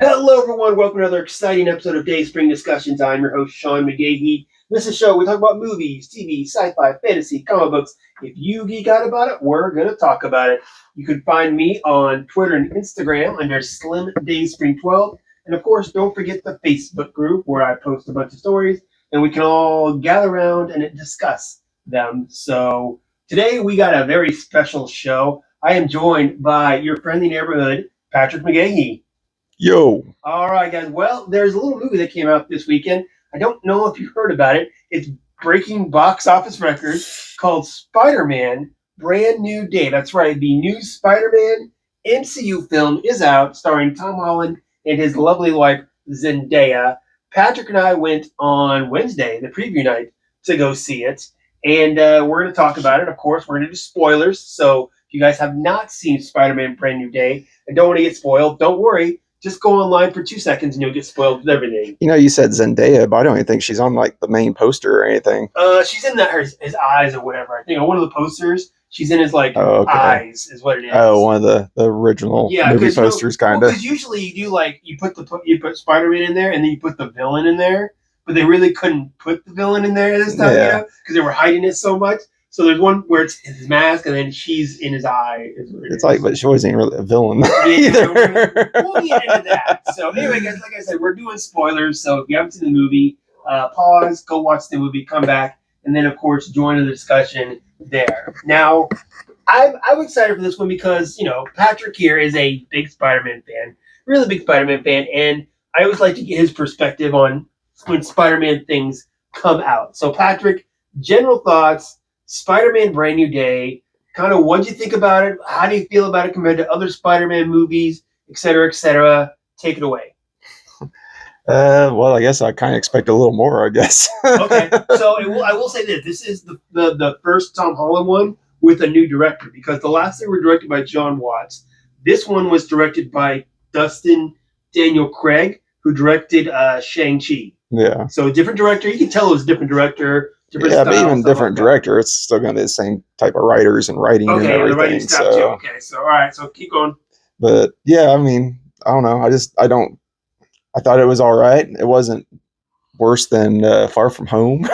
Hello, everyone. Welcome to another exciting episode of Dayspring Discussions. I'm your host, Sean McGahee. This is a show we talk about movies, TV, sci-fi, fantasy, comic books. If you geek out about it, we're going to talk about it. You can find me on Twitter and Instagram under Slim Dayspring 12. And of course, don't forget the Facebook group where I post a bunch of stories and we can all gather around and discuss them. So today we got a very special show. I am joined by your friendly neighborhood, Patrick McGahee. Yo. All right, guys. Well, there's a little movie that came out this weekend. I don't know if you've heard about it. It's breaking box office records called Spider-Man Brand New Day. That's right. The new Spider-Man MCU film is out, starring Tom Holland and his lovely wife, Zendaya. Patrick and I went on Wednesday, the preview night, to go see it. And we're going to talk about it. Of course, we're going to do spoilers. So if you guys have not seen Spider-Man Brand New Day and don't want to get spoiled, don't worry. Just go online for 2 seconds and you'll get spoiled with everything. You know, you said Zendaya, but I don't even think she's on like the main poster or anything. She's in his eyes or whatever. I think on one of the posters, she's in his eyes is what it is. Oh, one of the original movie posters, kind of. Because usually you do you put Spider-Man in there and then you put the villain in there, but they really couldn't put the villain in there this time, because they were hiding it so much. So there's one where it's his mask, and then she's in his eye. It's like, but she wasn't really a villain either. We'll get into that. So anyway, guys, like I said, we're doing spoilers. So if you haven't seen the movie, pause, go watch the movie, come back, and then, of course, join the discussion there. Now, I'm excited for this one because, Patrick here is a big Spider-Man fan, really big Spider-Man fan, and I always like to get his perspective on when Spider-Man things come out. So, Patrick, general thoughts. Spider-Man Brand New Day, kind of what'd you think about it? How do you feel about it compared to other Spider-Man movies, et cetera, et cetera? Take it away. Well, I guess I kind of expect a little more, I guess. Okay, so I will say this. This is the first Tom Holland one with a new director, because the last two were directed by John Watts. This one was directed by Dustin Daniel Craig, who directed Shang-Chi. Yeah. So a different director. You can tell it was a different director. Yeah, but even different director, it's still going to be the same type of writers and writing and everything. The writing staff too. Okay, so all right, so keep going. But yeah, I mean, I don't know. I thought it was all right. It wasn't worse than Far From Home.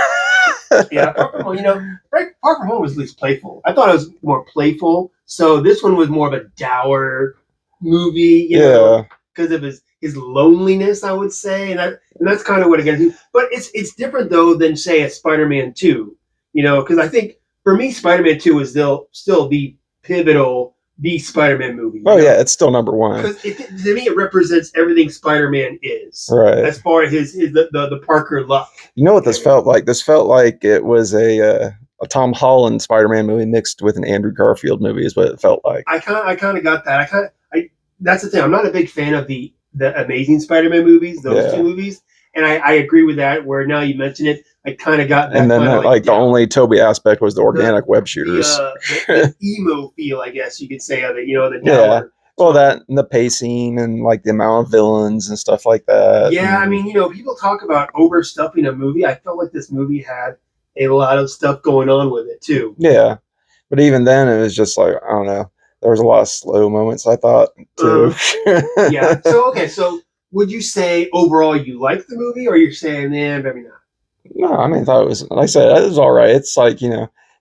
Yeah, Far From Home. Far From Home was at least playful. I thought it was more playful. So this one was more of a dour movie. Because of his loneliness, I would say, and that's kind of what it gets to. But it's different though than say a Spider-Man 2, because I think for me Spider-Man 2 is still the pivotal Spider-Man movie. Oh yeah, it's still number one. Because to me it represents everything Spider-Man is. Right. As far as the Parker luck. You know what this felt like? This felt like it was a Tom Holland Spider-Man movie mixed with an Andrew Garfield movie is what it felt like. I kind of got that. That's the thing. I'm not a big fan of the Amazing Spider-Man movies, those two movies, and I agree with that. Where now you mention it, I kind of got that. And then the only Toby aspect was the organic web shooters, the emo feel, I guess you could say of it. The downward. Well, that and the pacing and like the amount of villains and stuff like that. Yeah, I mean, people talk about overstuffing a movie. I felt like this movie had a lot of stuff going on with it too. Yeah, but even then, it was just like, I don't know. There was a lot of slow moments, I thought, too. Yeah. So would you say overall you liked the movie, or you're saying, maybe not? No, I mean, I thought it was, like I said, it was all right. It's like,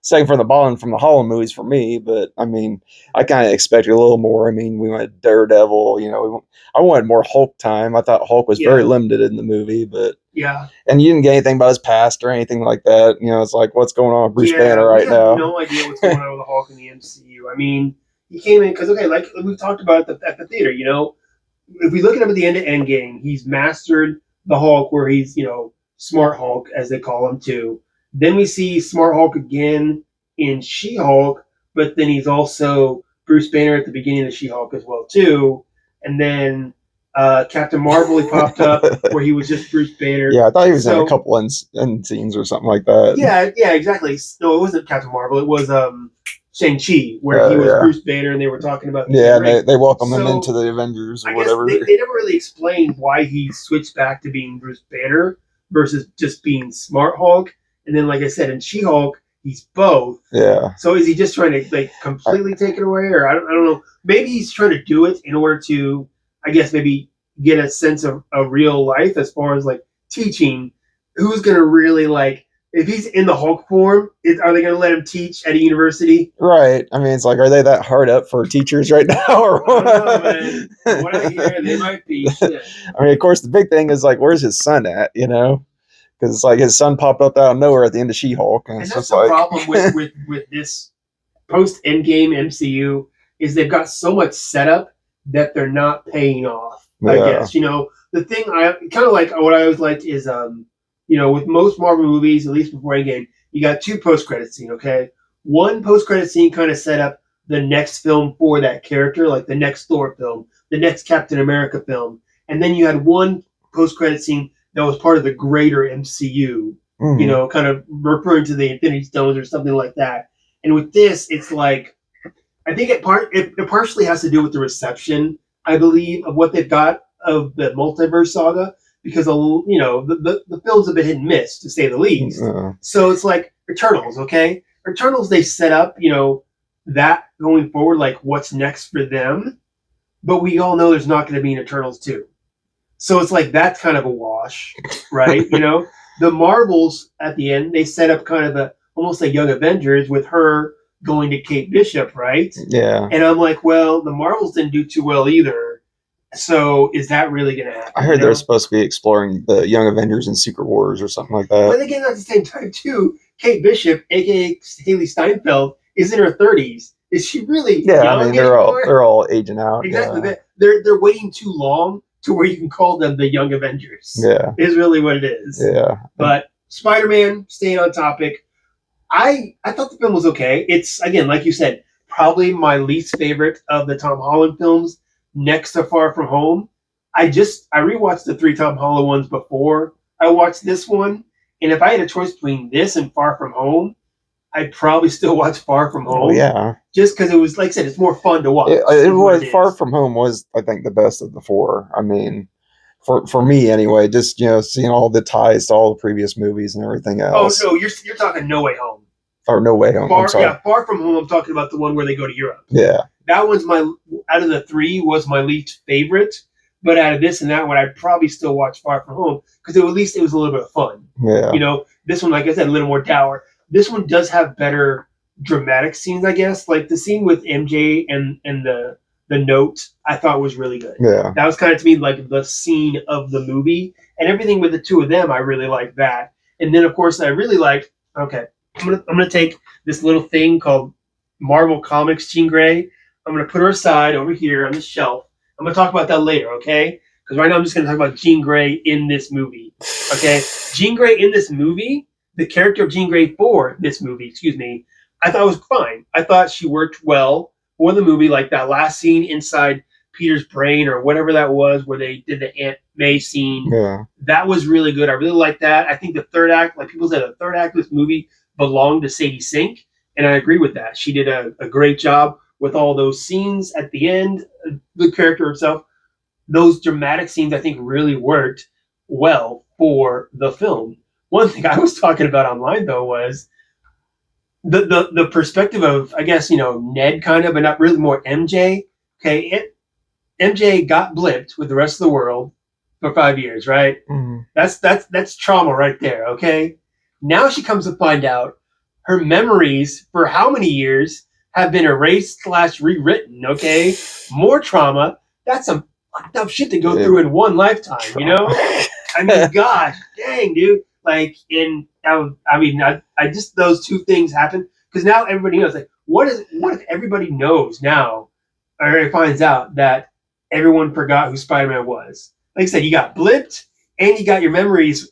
second from the bottom from the Holland movies for me, but I mean, I kind of expected a little more. I mean, we went Daredevil, I wanted more Hulk time. I thought Hulk was very limited in the movie, but yeah. And you didn't get anything about his past or anything like that. It's like, what's going on with Bruce Banner right now? I have no idea what's going on with the Hulk in the MCU. I mean, he came in because, like we talked about at the theater, if we look at him at the end of Endgame, he's mastered the Hulk where he's, Smart Hulk, as they call him, too. Then we see Smart Hulk again in She-Hulk, but then he's also Bruce Banner at the beginning of She-Hulk as well, too. And then Captain Marvel, he popped up where he was just Bruce Banner. Yeah, I thought he was in a couple end scenes or something like that. Yeah, exactly. No, it wasn't Captain Marvel. It was Shang-Chi, where he was Bruce Banner, and they were talking about they welcomed him into the Avengers or whatever. They never really explained why he switched back to being Bruce Banner versus just being Smart Hulk. And then, like I said, in She-Hulk, he's both. Yeah. So is he just trying to completely take it away, or I don't know? Maybe he's trying to do it in order to, I guess, maybe get a sense of real life as far as like teaching. Who's gonna really like if he's in the Hulk form? Are they gonna let him teach at a university? Right. I mean, it's like, are they that hard up for teachers right now? Or I don't know, man. From what I hear, they might be. Shit. I mean, of course, the big thing is like, where's his son at? You know, because it's like his son popped up out of nowhere at the end of She-Hulk, and And it's that's just the like, problem with this post Endgame MCU is they've got so much setup that they're not paying off. I Yeah. guess the thing I kind of like what I always liked is with most Marvel movies, at least before Endgame, you got two post credit scene. Okay, one post credit scene kind of set up the next film for that character, like the next Thor film, the next Captain America film, and then you had one post credit scene that was part of the greater MCU. mhm. Kind of referring to the Infinity Stones or something like that. And with this, it's like I think it partially has to do with the reception, I believe, of what they've got of the multiverse saga, because the films have been hit and miss to say the least. So it's like Eternals, okay? Eternals they set up, that going forward, like what's next for them, but we all know there's not going to be an Eternals 2. So it's like that's kind of a wash, right? The Marvels at the end they set up kind of almost like Young Avengers with her going to Kate Bishop, right? Yeah. And I'm like, well, the Marvels didn't do too well either. So is that really going to happen? I heard they're supposed to be exploring the Young Avengers and Secret Wars or something like that. But again, at the same time, too, Kate Bishop, aka Haley Steinfeld, is in her 30s. Is she really? Yeah, young I mean anymore? they're all aging out. Exactly. Yeah. They're waiting too long to where you can call them the Young Avengers. Yeah. Is really what it is. Yeah. But Spider-Man, staying on topic, I thought the film was okay. It's, again, like you said, probably my least favorite of the Tom Holland films, next to Far From Home. I rewatched the three Tom Holland ones before I watched this one, and if I had a choice between this and Far From Home, I'd probably still watch Far From Home. Oh, yeah. Just because it was, like I said, it's more fun to watch. It was Far From Home was, I think, the best of the four. I mean, for me anyway, just seeing all the ties to all the previous movies and everything else. Oh no, you're talking No Way Home. Or No Way Home. I'm sorry. Yeah, Far From Home. I'm talking about the one where they go to Europe. Yeah. That one's out of the three was my least favorite. But out of this and that one, I'd probably still watch Far From Home because at least it was a little bit of fun. Yeah. This one, like I said, a little more dour. This one does have better dramatic scenes, I guess. Like the scene with MJ and the note, I thought was really good. Yeah. That was kind of to me like the scene of the movie, and everything with the two of them, I really liked that. And then of course, I really liked. Okay, I'm gonna take this little thing called Marvel Comics Jean Grey. I'm gonna put her aside over here on the shelf. I'm going to talk about that later, okay? Because right now I'm just going to talk about Jean Grey in this movie, okay? Jean Grey in this movie, the character of Jean Grey for this movie, I thought was fine. I thought she worked well for the movie, like that last scene inside Peter's brain or whatever that was where they did the Aunt May scene. Yeah. That was really good. I really liked that. I think the third act, like people said, the third act of this movie belonged to Sadie Sink, and I agree with that. She did a great job with all those scenes at the end, the character herself, those dramatic scenes I think really worked well for the film. One thing I was talking about online though was the perspective of, I guess, Ned kind of, but not really, more MJ. Okay, MJ got blipped with the rest of the world for 5 years, right? Mm-hmm. That's trauma right there, okay? Now she comes to find out her memories for how many years have been erased / rewritten, okay? More trauma. That's some fucked up shit to go through in one lifetime, I mean, gosh, dang, dude. Like, I just, those two things happen. Because now everybody knows, like, what if everybody knows now, or finds out that everyone forgot who Spider-Man was? Like I said, you got blipped, and you got your memories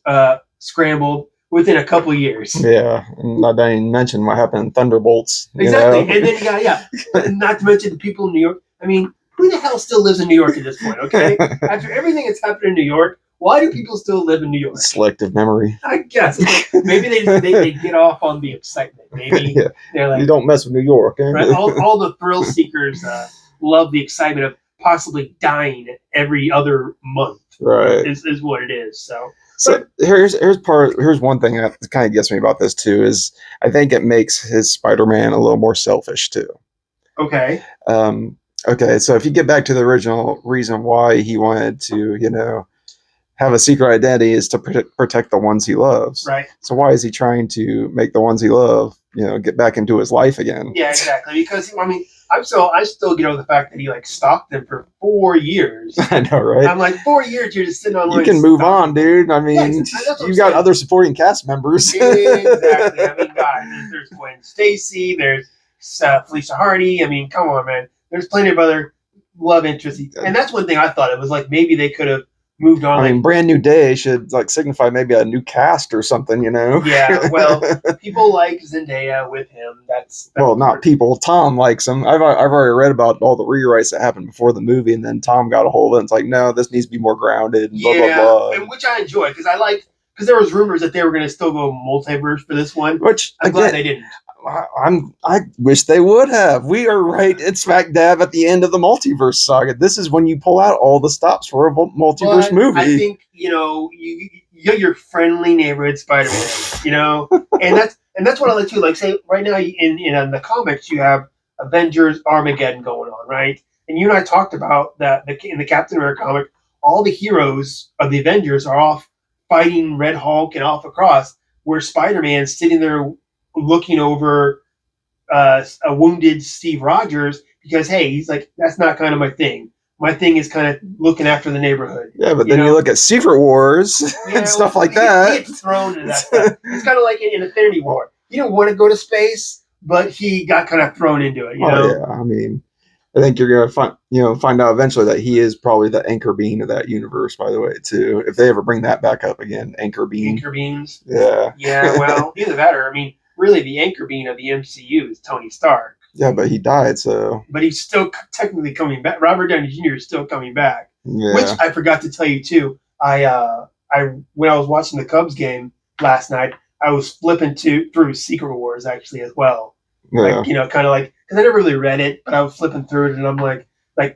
scrambled within a couple of years. Yeah, and not even mention what happened in Thunderbolts. Exactly, and then you got, not to mention the people in New York. I mean, who the hell still lives in New York at this point, okay? After everything that's happened in New York, why do people still live in New York? Selective memory. I guess. Maybe they get off on the excitement. Maybe yeah. They're like, you don't mess with New York. Eh? Right? All the thrill seekers love the excitement of possibly dying every other month. Right. Is what it is. So here's one thing that kind of gets me about this too is I think it makes his Spider-Man a little more selfish too. Okay. Okay, so if you get back to the original reason why he wanted to, have a secret identity is to protect the ones he loves. Right. So why is he trying to make the ones he love, get back into his life again? Yeah, exactly. Because I still get over the fact that he stalked them for 4 years. I know, right? I'm like, 4 years you're just sitting online. You can move on, dude. I mean, you got other supporting cast members. Exactly. God, there's Gwen Stacy, there's Felicia Hardy. Come on, man. There's plenty of other love interests, and that's one thing I thought. It was maybe they could have moved on. Brand New Day should signify maybe a new cast or something, Yeah, well, people like Zendaya with him. That's well, not people. Tom likes him. I've already read about all the rewrites that happened before the movie, and then Tom got a hold of it. It's like, no, this needs to be more grounded. And blah blah blah. And which I enjoy because because there was rumors that they were going to still go multiverse for this one. Which I'm glad they didn't. I wish they would have. We are right at smack dab at the end of the multiverse saga. This is when you pull out all the stops for a multiverse movie. I think you're your friendly neighborhood Spider-Man. and that's what I like too. Say right now in the comics you have Avengers Armageddon going on, right? And you and I talked about that in the Captain America comic, all the heroes of the Avengers are off fighting Red Hulk and off across, where Spider-Man's sitting there looking over a wounded Steve Rogers because, hey, he's like, that's not kind of my thing. My thing is kind of looking after the neighborhood. Yeah, but then you look at Secret Wars and stuff like that. He gets thrown into that stuff. It's kind of like in Infinity War. He didn't want to go to space, but he got kind of thrown into it. Yeah. I think you're gonna find out eventually that he is probably the anchor being of that universe. By the way, too, if they ever bring that back up again, anchor being. Anchor beams. Yeah. Yeah. Well, either that or really, the anchor being of the MCU is Tony Stark. Yeah, but he died, so. But he's still technically coming back. Robert Downey Jr. is still coming back. Yeah. Which I forgot to tell you too. I when I was watching the Cubs game last night, I was flipping through Secret Wars actually as well. Yeah. Kind of because I never really read it, but I was flipping through it, and I'm like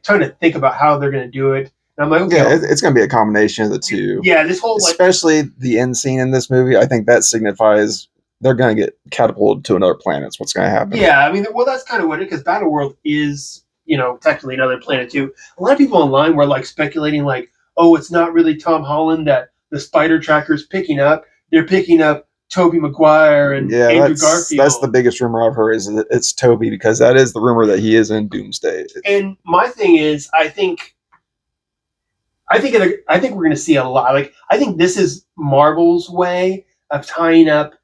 trying to think about how they're going to do it. And I'm like, okay, yeah, it's going to be a combination of the two. Yeah, this whole especially the end scene in this movie. I think that signifies they're going to get catapulted to another planet. That's what's going to happen. Yeah, well, that's kind of what it is, because Battleworld is, technically another planet too. A lot of people online were speculating, oh, it's not really Tom Holland that the spider tracker's picking up. They're picking up Tobey Maguire and Andrew Garfield. That's the biggest rumor I've heard is that it's Tobey, because that is the rumor that he is in Doomsday. And my thing is, I think we're going to see a lot. I think this is Marvel's way of tying up.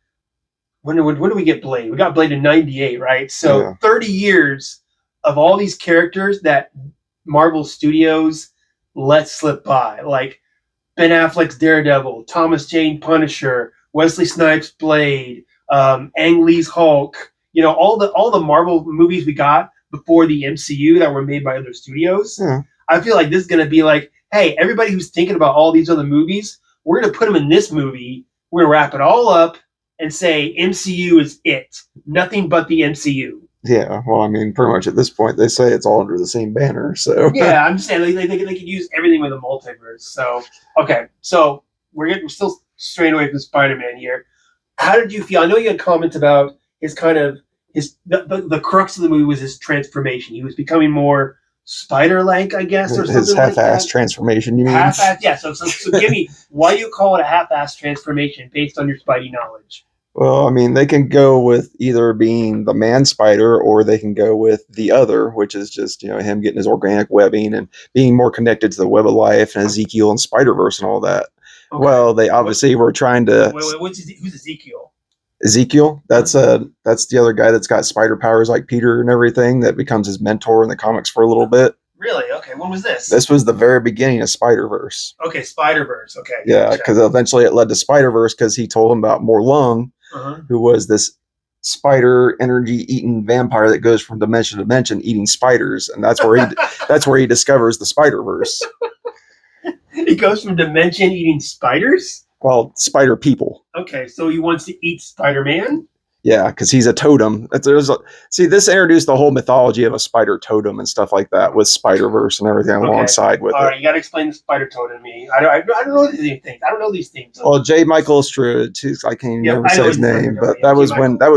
When do we get Blade? We got Blade in '98, right? So 30 years of all these characters that Marvel Studios let slip by, like Ben Affleck's Daredevil, Thomas Jane Punisher, Wesley Snipes Blade, Ang Lee's Hulk. All the Marvel movies we got before the MCU that were made by other studios. Yeah. I feel like this is going to be hey, everybody who's thinking about all these other movies, we're going to put them in this movie. We're going to wrap it all up and say MCU is it. Nothing but the MCU. Yeah, well, pretty much at this point, they say it's all under the same banner, so. Yeah, I'm just saying, they could use everything with a multiverse. So, okay, so we're still straying away from Spider-Man here. How did you feel? I know you had comments about the crux of the movie was his transformation. He was becoming more spider-like, I guess, or something his half-ass that. transformation, you mean? Half-ass, yeah. So give me, why do you call it a half-ass transformation based on your Spidey knowledge? Well, they can go with either being the man spider, or they can go with the other, which is just, him getting his organic webbing and being more connected to the web of life and Ezekiel and Spider-Verse and all that. Okay. Well, they obviously were trying to... Who's Ezekiel? Ezekiel, that's the other guy that's got spider powers like Peter and everything, that becomes his mentor in the comics for a little bit. Really? Okay. When was this? This was the very beginning of Spider-Verse. Okay, Spider-Verse. Okay. Yeah, because eventually it led to Spider-Verse because he told him about Morlung, who was this spider energy eating vampire that goes from dimension to dimension eating spiders, and that's where he discovers the Spider-Verse. He goes from dimension eating spiders? Well, spider people. Okay, so he wants to eat Spider-Man? Yeah, because he's a totem. This introduced the whole mythology of a spider totem and stuff like that with Spider-Verse and everything alongside with it. All right, you got to explain the spider totem to me. I don't know these things. I don't know these things. Well, J. Michael Strud, I can't even say his name, but that was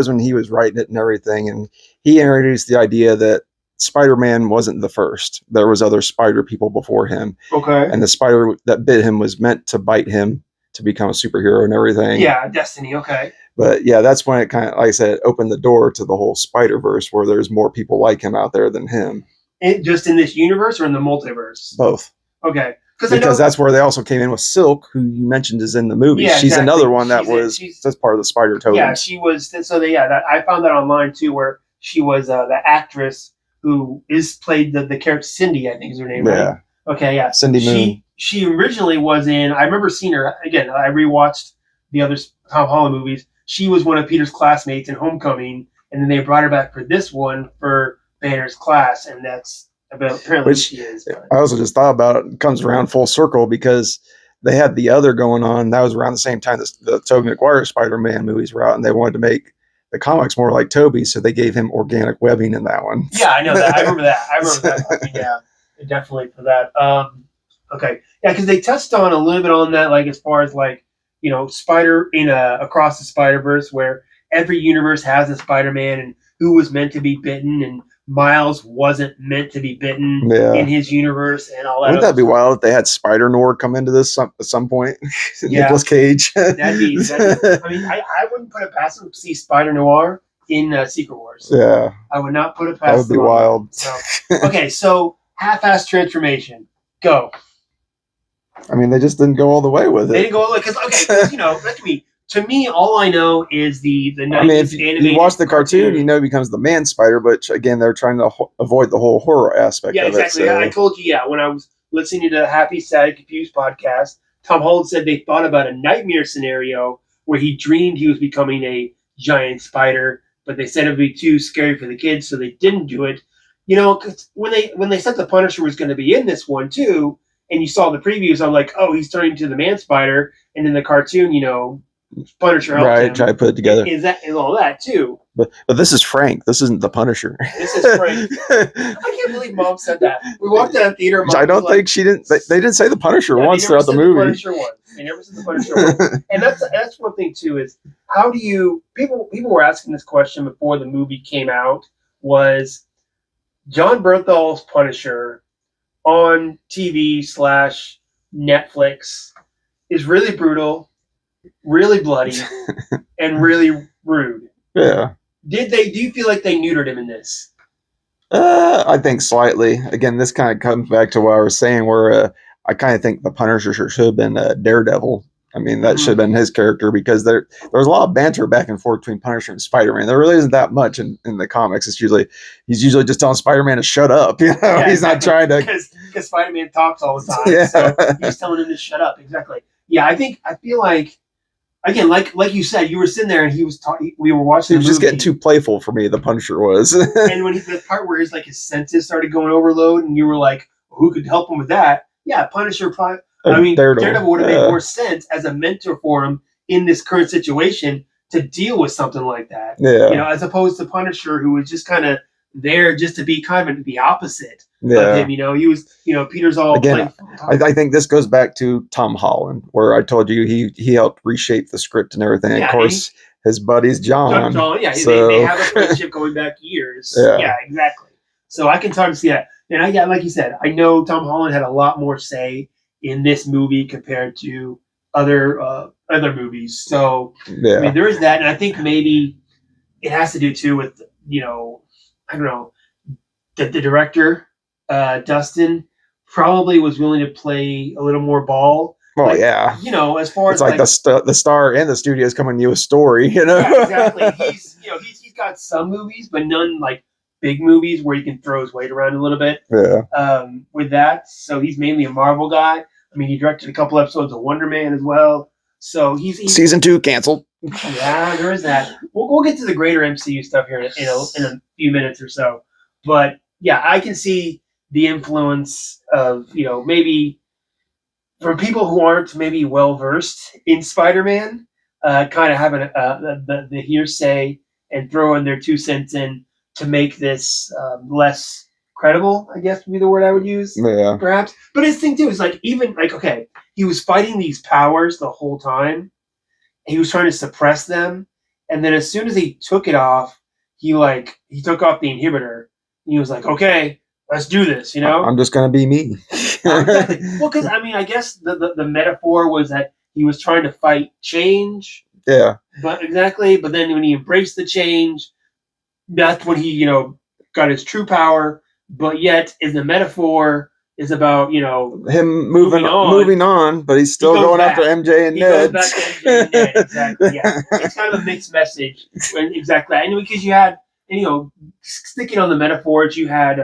when he was writing it and everything, and he introduced the idea that Spider-Man wasn't the first. There was other spider people before him. Okay. And the spider that bit him was meant to bite him to become a superhero and everything. Yeah, Destiny. Okay. But yeah, that's when it kind of, like I said, opened the door to the whole Spider-Verse, where there's more people like him out there than him. Just in this universe or in the multiverse? Both. Okay. Because that's where they also came in with Silk, who you mentioned is in the movie. Yeah, she's exactly. another one that that's part of the Spider Totems. Yeah, she was. So I found that online too, where she was the actress who played the character Cindy, I think is her name. Yeah. Right? Okay. Yeah. Cindy Moon. She originally was in. I remember seeing her again. I rewatched the other Tom Holland movies. She was one of Peter's classmates in Homecoming, and then they brought her back for this one for Banner's class, and that's. Apparently she is. But. I also just thought about it comes around full circle because they had the other going on. That was around the same time the Tobey Maguire Spider-Man movies were out, and they wanted to make the comics more like Tobey, so they gave him organic webbing in that one. Yeah, I know that. I remember that. I mean, yeah, definitely for that. Okay, yeah, because they touched on a little bit on that, like as far as like Spider in Across the Spider-Verse, where every universe has a Spider-Man and who was meant to be bitten and. Miles wasn't meant to be bitten in his universe and all that. Wouldn't that be wild if they had Spider-Nord come into this at some point? Yeah. Nicolas Cage. That'd be I mean, I wouldn't put it past them to see Spider-Noir in Secret Wars. Yeah. I would not put it past them. That would be wild. So, okay, so half-ass transformation. Go. I mean, they just didn't go all the way with it. They didn't go all the way because, look at me. To me, all I know is the 90s I mean, if you watch the cartoon, you know he becomes the man spider, but again, they're trying to avoid the whole horror aspect of exactly. it. So. I told you, when I was listening to the Happy, Sad, Confused podcast, Tom Holland said they thought about a nightmare scenario where he dreamed he was becoming a giant spider, but they said it would be too scary for the kids, so they didn't do it. Cause when they said the Punisher was going to be in this one too, and you saw the previews, I'm like, oh, he's turning to the man spider, and in the cartoon, Punisher helped him. Try to put it together. Is all that too? But this is Frank. This isn't the Punisher. This is Frank. I can't believe Mom said that. We walked out of the theater. I don't think she didn't. They didn't say the Punisher once throughout the movie. They never said the Punisher once. And that's one thing too. Is how do you people were asking this question before the movie came out? Was John Bernthal's Punisher on TV / Netflix is really brutal. Really bloody and really rude. Yeah. Do you feel like they neutered him in this? I think slightly. Again, this kind of comes back to what I was saying, where I kind of think the Punisher should have been Daredevil. I mean, that should have been his character because there was a lot of banter back and forth between Punisher and Spider-Man. There really isn't that much in the comics. He's usually just telling Spider-Man to shut up. He's not trying to because Spider-Man talks all the time. Yeah. So he's telling him to shut up. Exactly. Yeah, I feel like. Again, like you said, you were sitting there and he was talking. We were watching. He was just getting too playful for me. The Punisher was. And when the part where his senses started going overload, and you were like, "Who could help him with that?" Yeah, Punisher. Daredevil would have made more sense as a mentor for him in this current situation to deal with something like that. Yeah. As opposed to Punisher, who was just kind of there just to be kind of the opposite of him. He was. Peter's all again. I think this goes back to Tom Holland, where I told you he helped reshape the script and everything. Yeah, of course, his buddy's John. They have a friendship going back years. Yeah, exactly. So I can totally see that. And like you said, I know Tom Holland had a lot more say in this movie compared to other movies. So I mean, there is that, and I think maybe it has to do too with I don't know, the director Dustin probably was willing to play a little more ball. Oh, as far as the star and the studios coming to you a story, Yeah, exactly. He's got some movies, but none like big movies where he can throw his weight around a little bit. Yeah. With that, so he's mainly a Marvel guy. I mean, he directed a couple episodes of Wonder Man as well. So he's season 2 canceled. Yeah, there is that. We'll get to the greater MCU stuff here in a few minutes or so. But yeah, I can see the influence of maybe from people who aren't maybe well versed in Spider-Man, kind of having the hearsay and throwing their 2 cents in to make this less credible, I guess would be the word I would use. Yeah. Perhaps. But his thing too is okay, he was fighting these powers the whole time. He was trying to suppress them, and then as soon as he took it off, he took off the inhibitor. And he was like, okay, let's do this, you know? I'm just gonna be me. Exactly. Well, because I mean, I guess the metaphor was that he was trying to fight change. Yeah. But exactly. But then when he embraced the change, that's when he, got his true power. But yet, in the metaphor, is about him moving moving on, but he's still going back. after MJ and He Ned. goes back to MJ and Ned. Exactly. Yeah, it's kind of a mixed message. Exactly, and because you had, sticking on the metaphors, you had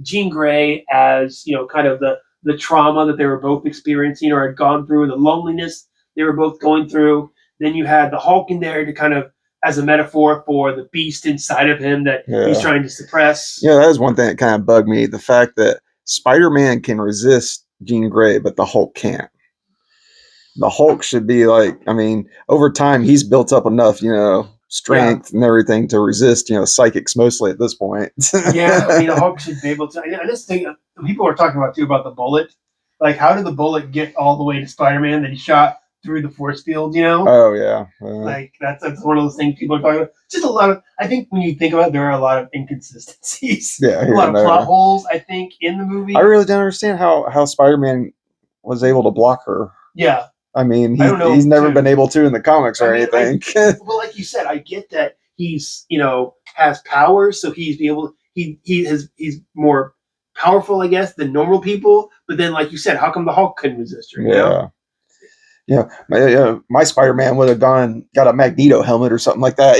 Jean Grey as kind of the trauma that they were both experiencing or had gone through, the loneliness they were both going through. Then you had the Hulk in there to kind of as a metaphor for the beast inside of him that he's trying to suppress. Yeah, that is one thing that kind of bugged me. The fact that Spider-Man can resist Jean Grey, but the Hulk can't. The Hulk should be like, I mean, over time, he's built up enough, strength and everything to resist, psychics mostly at this point. Yeah, I mean, the Hulk should be able to. And this thing, people are talking about too about the bullet. Like, how did the bullet get all the way to Spider-Man that he shot through the force field? Oh yeah. Like that's one of those things people are talking about. Just a lot of. I think when you think about it, there are a lot of inconsistencies. Yeah, a lot of plot holes. I think in the movie. I really don't understand how Spider-Man was able to block her. Yeah. I mean, he's never been able to in the comics or anything. Well, like you said, I get that he's has powers, so he's he's more powerful, I guess, than normal people. But then, like you said, how come the Hulk couldn't resist her? My Spider-Man would have got a Magneto helmet or something like that.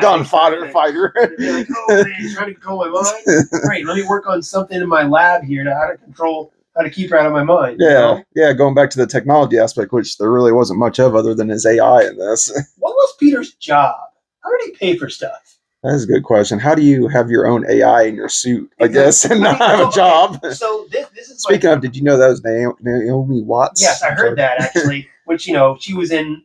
Gone fighter. They're like, oh man, you're trying to control my mind. Great, let me work on something in my lab here to how to keep her out of my mind. Yeah. Going back to the technology aspect, which there really wasn't much of other than his AI in this. What was Peter's job? How did he pay for stuff? That's a good question. How do you have your own AI in your suit, I guess, and not have a job? So this is speaking of. Did you know that was Naomi Watts? Yes, I heard that actually. Which she was in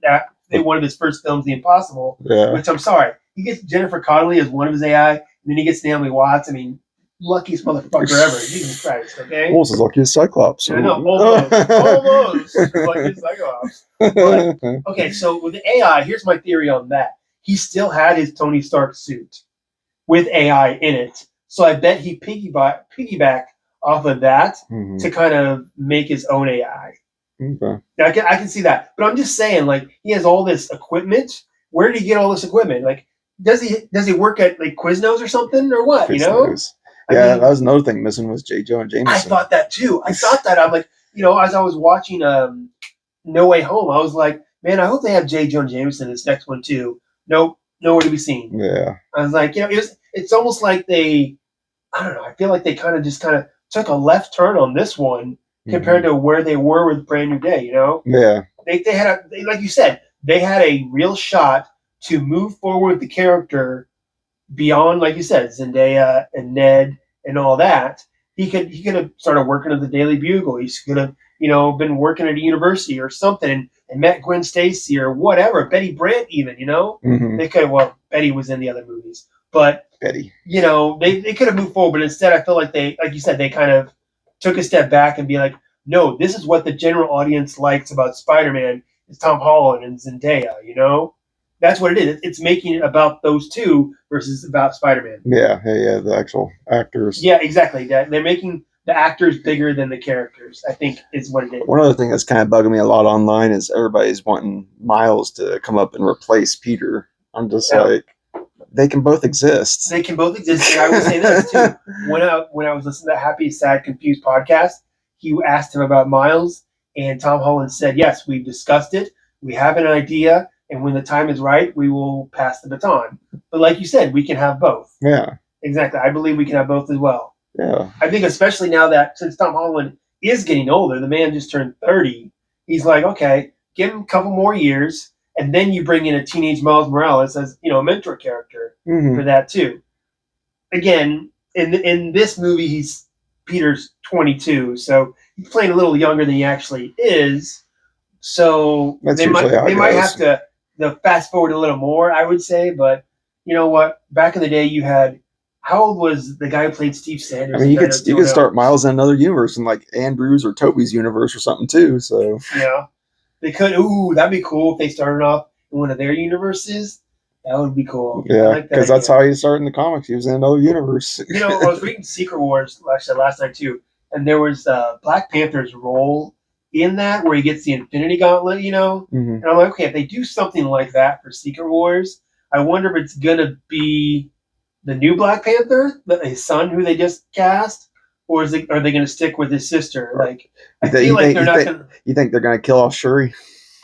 one of his first films, The Impossible. Yeah. Which I'm sorry, he gets Jennifer Connelly as one of his AI, and then he gets Naomi Watts. I mean, luckiest motherfucker ever. Jesus Christ. Okay. Almost as lucky as Cyclops. I know, almost lucky as Cyclops. But, okay, so with the AI, here's my theory on that. He still had his Tony Stark suit with AI in it, so I bet he piggybacked off of that to kind of make his own AI. Okay. I can see that, but I'm just saying, like, he has all this equipment. Where did he get all this equipment? Like, does he work at like Quiznos or something or what? Quiznos. Yeah, that was another thing missing was J. Jonah Jameson. I thought that too. I'm like, as I was watching No Way Home, I was like, man, I hope they have J. Jonah Jameson in this next one too. Nope, nowhere to be seen. Yeah. I was like, it's almost like I don't know. I feel like they kind of took a left turn on this one compared to where they were with Brand New Day. Yeah. They had like you said, they had a real shot to move forward the character beyond, like you said, Zendaya and Ned and all that. He could have started working at the Daily Bugle. He could have been working at a university or something and met Gwen Stacy or whatever, Betty Brant even. They could have. Well, Betty was in the other movies, but Betty. They could have moved forward, but instead, I feel like they, like you said, they kind of took a step back and be like, no, this is what the general audience likes about Spider-Man is Tom Holland and Zendaya. That's what it is. It's making it about those two versus about Spider-Man. Yeah, the actual actors. Yeah, exactly. They're making the actors bigger than the characters, I think, is what it is. One other thing that's kind of bugging me a lot online is everybody's wanting Miles to come up and replace Peter. I'm just like, they can both exist. They can both exist. And I would say this too. When I was listening to Happy, Sad, Confused podcast, he asked him about Miles, and Tom Holland said, yes, we've discussed it. We have an idea. And when the time is right, we will pass the baton. But like you said, we can have both. Yeah. Exactly. I believe we can have both as well. Yeah. I think especially now that since Tom Holland is getting older, the man just turned 30, he's like, okay, give him a couple more years, and then you bring in a teenage Miles Morales as, a mentor character for that too. Again, in this movie, Peter's 22, so he's playing a little younger than he actually is. So they might have to fast forward a little more, I would say. But you know what? Back in the day, you had, how old was the guy who played Steve Sanders? I mean, you could start Miles in another universe, in like Andrew's or Toby's universe or something too. So yeah, they could. Ooh, that'd be cool if they started off in one of their universes. That would be cool. I Yeah, like that because that's idea. how he started in the comics. He was in another universe. You know, I was reading Secret Wars actually last night too, and there was Black Panther's role in that where he gets the Infinity Gauntlet. You know, Hmm. and I'm like, okay, if they do something like that for Secret Wars, I wonder if it's gonna be the new Black Panther, his son, who they just cast, or are they gonna stick with his sister? Like, I feel like they're not gonna. You think they're gonna kill off Shuri?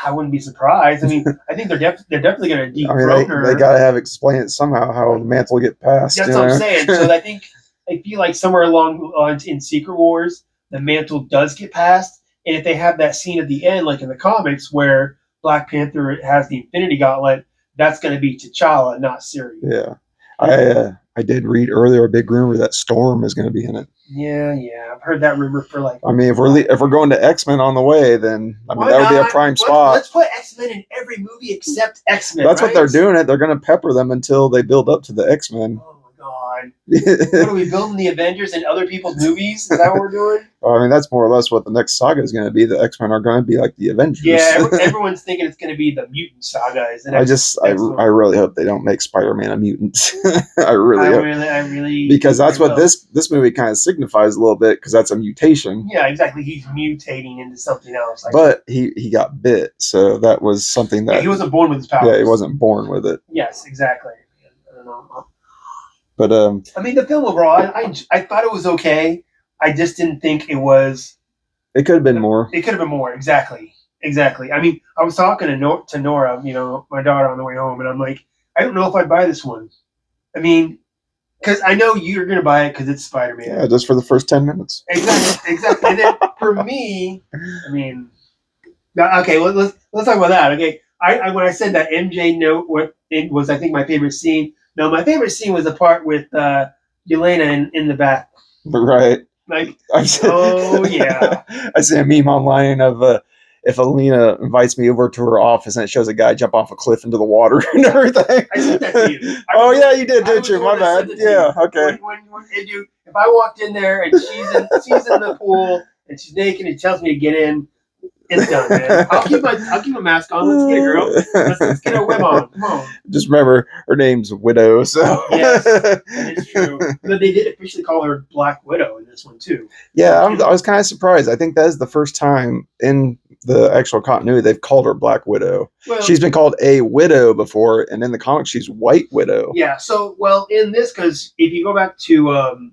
I wouldn't be surprised. I mean, I think they're definitely gonna I mean, dethrone they her. gotta have explain it somehow how the mantle will get passed. That's what I'm saying. So I feel like somewhere along the lines in Secret Wars, the mantle does get passed, and if they have that scene at the end, like in the comics, where Black Panther has the Infinity Gauntlet, that's going to be T'Challa, not Siri. Yeah, I did read earlier a big rumor that Storm is going to be in it. Yeah, I've heard that rumor for like. I mean, if we're going to X-Men on the way, then I mean that would be a prime spot. Let's put X-Men in every movie except X-Men. That's what they're doing. They're going to pepper them until they build up to the X-Men. Oh my god! What are we building the Avengers in other people's movies? Is that what we're doing? I mean, that's more or less what the next saga is going to be. The X-Men are going to be like the Avengers. Yeah, everyone's thinking it's going to be the mutant saga. I really hope they don't make Spider-Man a mutant. I really because that's what this movie kind of signifies a little bit, because that's a mutation. Yeah, exactly. He's mutating into something else. But he got bit, so that was something that he wasn't born with his powers. Yeah, he wasn't born with it. Yes, exactly. I don't know. But I mean, the film overall, I thought it was okay. I just didn't think it was. It could have been more. It could have been more. Exactly. I mean, I was talking to Nora, you know, my daughter, on the way home, and I'm like, I don't know if I'd buy this one. I mean, because I know you're going to buy it because it's Spider-Man. Yeah, just for the first 10 minutes. Exactly. And then for me, I mean, okay, let's talk about that. Okay, I when I said that MJ note, what it was, I think my favorite scene. No, my favorite scene was the part with Yelena in the back. Right. Like, oh yeah. I see a meme online of if Alina invites me over to her office and it shows a guy jump off a cliff into the water and everything. I said that to you. Oh yeah, you did, didn't you? My bad. Yeah, okay. If I walked in there and she's in the pool and she's naked and tells me to get in, it's done, man. I'll keep a mask on. Let's get a girl. Let's get a whip on. Come on. Just remember, her name's Widow. So yes, that is true. But they did officially call her Black Widow in this one too. Yeah, I was kind of surprised. I think that is the first time in the actual continuity they've called her Black Widow. Well, she's been called a widow before, and in the comics she's White Widow. Yeah. So, well, in this, because if you go back to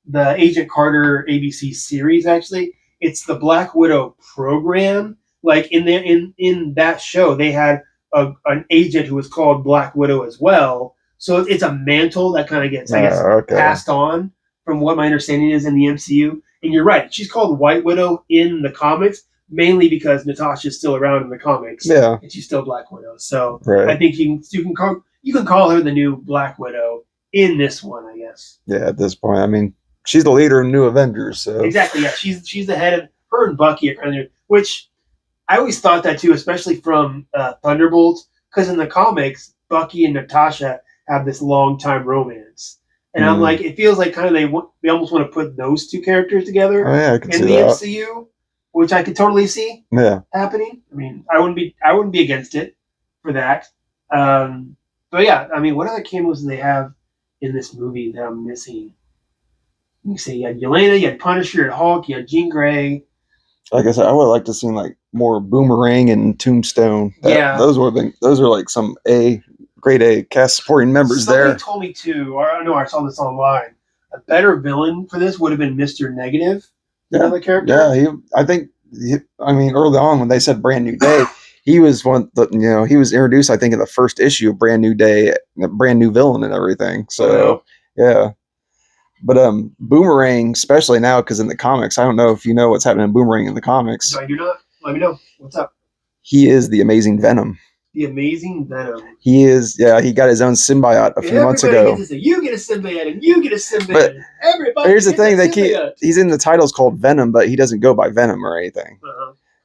the Agent Carter ABC series, actually, it's the Black Widow program. Like in that show, they had an agent who was called Black Widow as well. So it's a mantle that kind of gets, I guess, passed on, from what my understanding is, in the MCU. And you're right, she's called White Widow in the comics, mainly because Natasha's still around in the comics. Yeah, and she's still Black Widow. So right. I think you can call her the new Black Widow in this one, I guess. Yeah, at this point, I mean, she's the leader of New Avengers. So exactly, yeah, she's the head of her and Bucky, which I always thought that too, especially from Thunderbolts, because in the comics, Bucky and Natasha have this long time romance, and I'm like, it feels like kind of they almost want to put those two characters together in the MCU, which I could totally see happening. I mean, I wouldn't be against it for that. But yeah, I mean, what other cameos do they have in this movie that I'm missing? You say you had Yelena, you had Punisher, you had Hulk, you had Jean Grey. Like I said, I would like to see like more Boomerang and Tombstone. Those are like some grade A cast supporting members. Somebody told me too, or I know I saw this online. A better villain for this would have been Mr. Negative. Another character. Yeah, I mean, early on when they said Brand New Day, he was he was introduced, I think, in the first issue of Brand New Day, a brand new villain and everything. So yeah. But Boomerang, especially now, because in the comics, I don't know if you know what's happening in Boomerang in the comics. No, you're not. Let me know. What's up? He is the Amazing Venom. The Amazing Venom. He is, yeah, he got his own symbiote a few months ago. You get a symbiote, and you get a symbiote. But everybody. Here's the thing: he's in the titles called Venom, but he doesn't go by Venom or anything.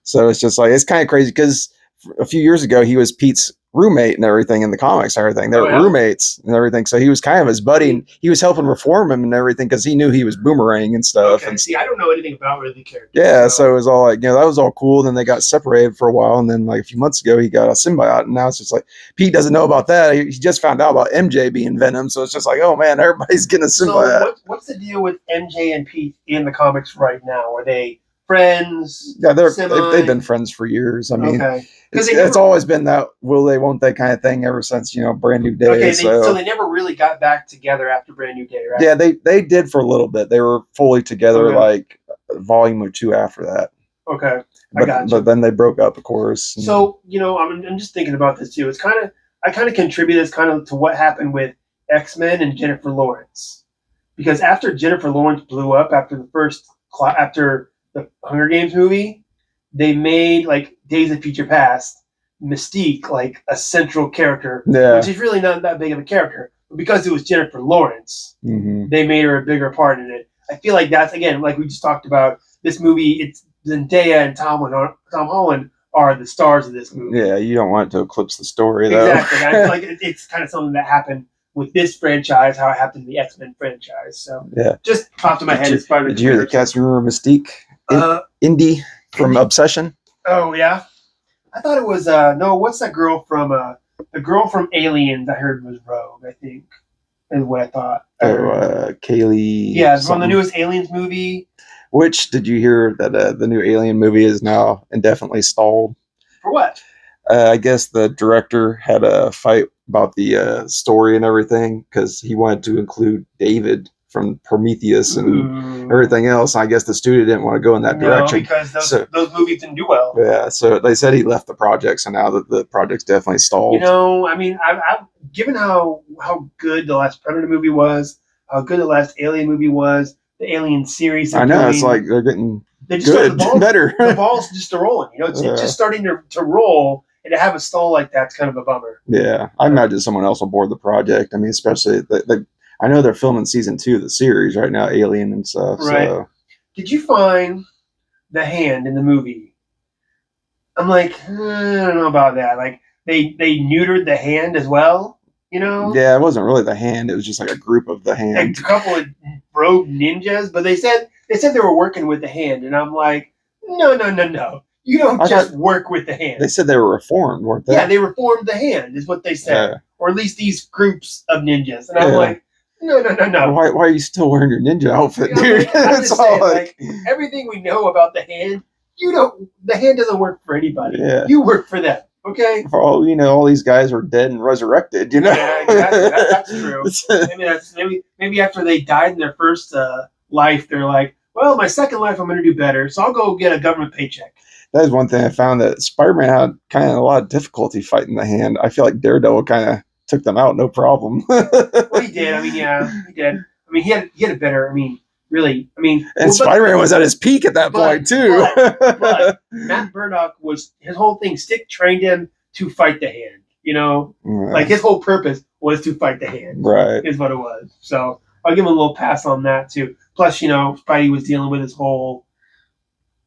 So it's just like, it's kind of crazy, because a few years ago he was Pete's roommate and everything in the comics and everything. They were roommates and everything. So he was kind of his buddy, and he was helping reform him and everything because he knew he was Boomerang and stuff. Okay, and see, I don't know anything about really the character. Yeah, so it was all like, that was all cool. Then they got separated for a while, and then like a few months ago, he got a symbiote, and now it's just like Pete doesn't know about that. He just found out about MJ being Venom, so it's just like, oh man, everybody's getting a symbiote. So what's the deal with MJ and Pete in the comics right now? Are they friends? Yeah, they've been friends for years. I mean, okay. It's always been that will they, won't they kind of thing ever since, Brand New Day. Okay, so they never really got back together after Brand New Day, right? Yeah, they did for a little bit. They were fully together, like volume or 2 after that. Okay, but then they broke up, of course. So I'm just thinking about this too. I kind of contribute this kind of to what happened with X-Men and Jennifer Lawrence, because after Jennifer Lawrence blew up after the Hunger Games movie, they made like Days of Future Past Mystique like a central character, which is really not that big of a character. But because it was Jennifer Lawrence, they made her a bigger part in it. I feel like that's, again, like we just talked about, this movie, it's Zendaya and Tom Holland are the stars of this movie. Yeah, you don't want it to eclipse the story, though. Exactly. I feel like it's kind of something that happened with this franchise, how it happened in the X-Men franchise. So just popped in my head. Did you hear the cast member Mystique? Indy from Obsession? Oh, yeah. I thought it was, no, what's that girl from, the girl from Aliens I heard was Rogue, I think, is what I thought. Kaylee. Yeah, it's from the newest Aliens movie. Which, did you hear that the new Alien movie is now indefinitely stalled? For what? I guess the director had a fight about the story and everything because he wanted to include David from Prometheus and everything else. I guess the studio didn't want to go in that direction. Because those movies didn't do well. Yeah, so they said he left the project, so now that the project's definitely stalled. I mean, I've given how good the last Predator movie was, how good the last Alien movie was, the Alien series. I know, it's like they're getting good, better. The ball's just rolling. It's just starting to roll, and to have a stall like that's kind of a bummer. Yeah, I imagine someone else will board the project. I mean, especially I know they're filming season 2 of the series right now, Alien and stuff. Right. So. Did you find the hand in the movie? I'm like, I don't know about that. Like they neutered the hand as well. Yeah, it wasn't really the hand. It was just like a group of the hand. Like a couple of rogue ninjas, but they said they were working with the hand, and I'm like, no. You don't just work with the hand. They said they were reformed, weren't they? Yeah, they reformed the hand, is what they said, or at least these groups of ninjas. And I'm like, no. Why are you still wearing your ninja outfit, dude? I'm just saying, like everything we know about the hand, the hand doesn't work for anybody. Yeah. You work for them. Okay. For all all these guys were dead and resurrected. Yeah, exactly. That's true. Maybe after they died in their first life, they're like, well, my second life I'm going to do better, so I'll go get a government paycheck. That is one thing I found, that Spider-Man had kind of a lot of difficulty fighting the hand. I feel like Daredevil kind of took them out, no problem. Well, he did. I mean, yeah, he did. I mean, he had a better. I mean, really. I mean, and Spider-Man was at his peak at that point too. But Matt Murdock his whole thing. Stick trained him to fight the hand. Like his whole purpose was to fight the hand. Right, is what it was. So I'll give him a little pass on that too. Plus, Spidey was dealing with his whole